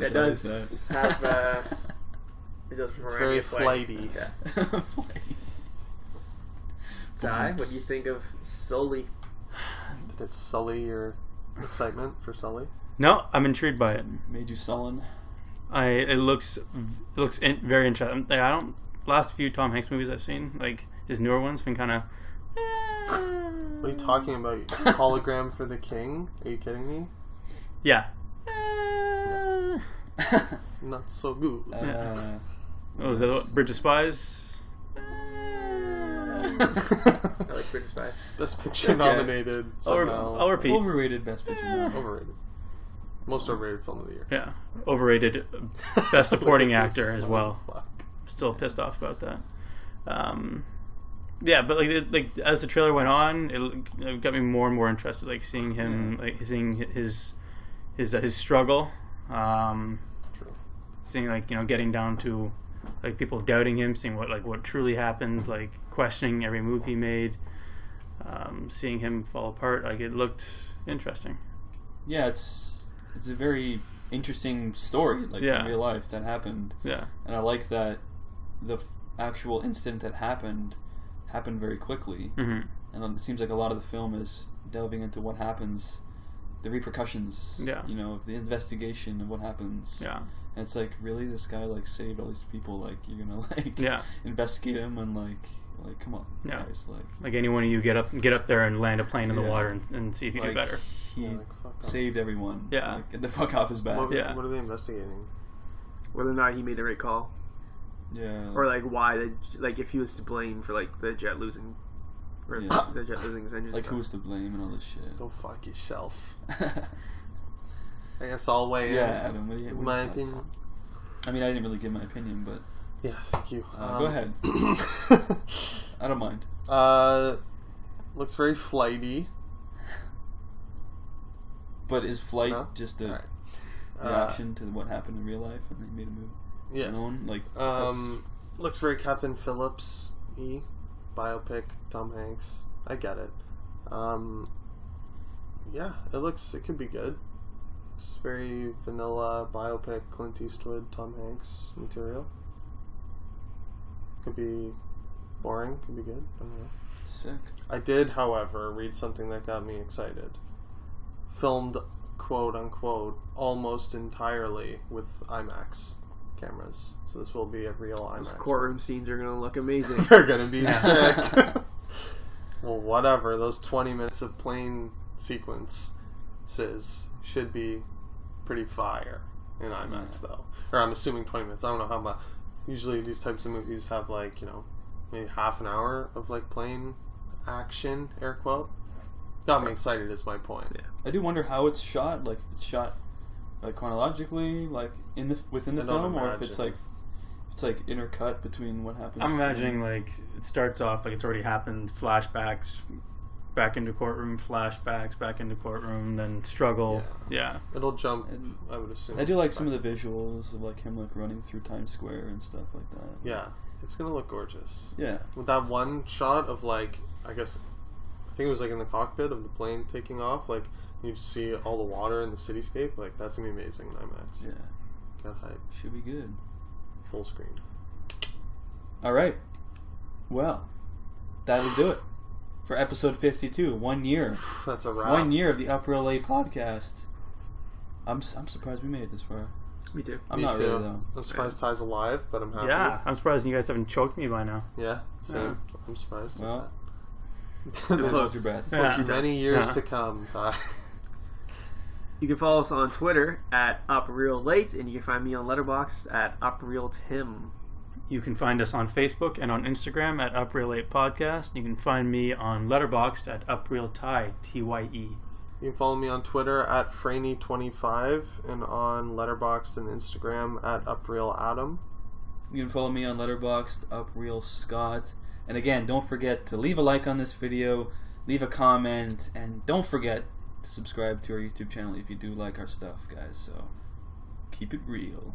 It does have. It does It's remind very me of Flight. flighty. Yeah. Ty, what do you think of Sully? Did it sully your excitement for Sully? No, I'm intrigued by it. Made you sullen? It looks very interesting. I don't. Last few Tom Hanks movies I've seen, like his newer ones, been kind of. What are you talking about? Hologram for the King? Are you kidding me? Yeah. Not so good. What was that? Bridge of Spies? I like British Spy. Best Picture Okay. nominated. Somehow. I'll repeat. Overrated Best Picture. now. Overrated. Most overrated film of the year. Yeah. Overrated Best Supporting Actor as Oh, well. Fuck. Still pissed off about that. Yeah, but like as the trailer went on, it got me more and more interested. Like seeing him, seeing his struggle. True. Seeing getting down to like people doubting him, seeing what truly happened, like questioning every move he made, seeing him fall apart. Like it looked interesting. Yeah, it's a very interesting story, like in real life that happened. Yeah, and I like that the actual incident that happened very quickly, mm-hmm. and it seems like a lot of the film is delving into what happens, the repercussions, of the investigation of what happens. Yeah, and it's like, really, this guy like saved all these people. Like you're gonna investigate him and like come on, guys, like any one of you get up there and land a plane in the water and see if you do better. He fuck off. saved everyone. Yeah. Like, get the fuck off his back. What are they investigating? Whether or not he made the right call, Yeah. or like why, if he was to blame for like the jet losing, or the jet losing his engine. like who was to blame and all this shit. Go fuck yourself. I guess I'll weigh in. Yeah, Adam, what do you My thoughts? opinion. I mean, I didn't really give my opinion, but Yeah, thank you. go ahead. I don't mind. Looks very flighty. But is Flight No? just a Alright. reaction to what happened in real life and they made a movie? Yes. Like, Looks very Captain Phillips-y. Biopic, Tom Hanks. I get it. Yeah, it could be good. It's very vanilla biopic, Clint Eastwood, Tom Hanks material. Could be boring, could be good. I don't know. sick. I did, however, read something that got me excited. Filmed, quote unquote, almost entirely with IMAX cameras. So this will be a real IMAX. Those courtroom scenes are gonna look amazing. They're gonna be sick. Well, whatever. Those 20 minutes of plane sequences should be pretty fire in IMAX, though. Or I'm assuming 20 minutes. I don't know how much. Usually these types of movies have maybe half an hour of plane action, air quote. Got me excited is my point. Yeah. I do wonder how it's shot. Like, it's shot chronologically, within the I don't film, or if it's imagine. intercut between what happens. I'm imagining it starts off like it's already happened, flashbacks back into courtroom, flashbacks back into courtroom, then struggle. Yeah. It'll jump, I would assume. I do like some of the visuals of him running through Times Square and stuff like that. Yeah. It's gonna look gorgeous. Yeah. With that one shot of I think it was in the cockpit of the plane taking off, you see all the water in the cityscape, that's gonna be amazing in IMAX. Yeah. Got hype. Should be good. Full screen. All right. Well, that'll do it for episode 52. 1 year. That's a wrap. 1 year of the Upper LA podcast. I'm surprised we made it this far. Me too. I'm Me not too. really though. I'm surprised Ty's alive, but I'm happy. Yeah, I'm surprised you guys haven't choked me by now. Yeah, same. I'm surprised. at Well, that. Hold Close. your breath. Yeah. Many years Yeah. to come, Ty. You can follow us on Twitter at OpRealLate, and you can find me on Letterboxd at OpRealTim. You can find us on Facebook and on Instagram at Upreal8 Podcast. You can find me on Letterboxd at UprealTye, TYE. You can follow me on Twitter at Franey25 and on Letterboxd and Instagram at UprealAdam. You can follow me on Letterboxd, UpRealScott. And again, don't forget to leave a like on this video, leave a comment, and don't forget to subscribe to our YouTube channel if you do like our stuff, guys. So keep it real.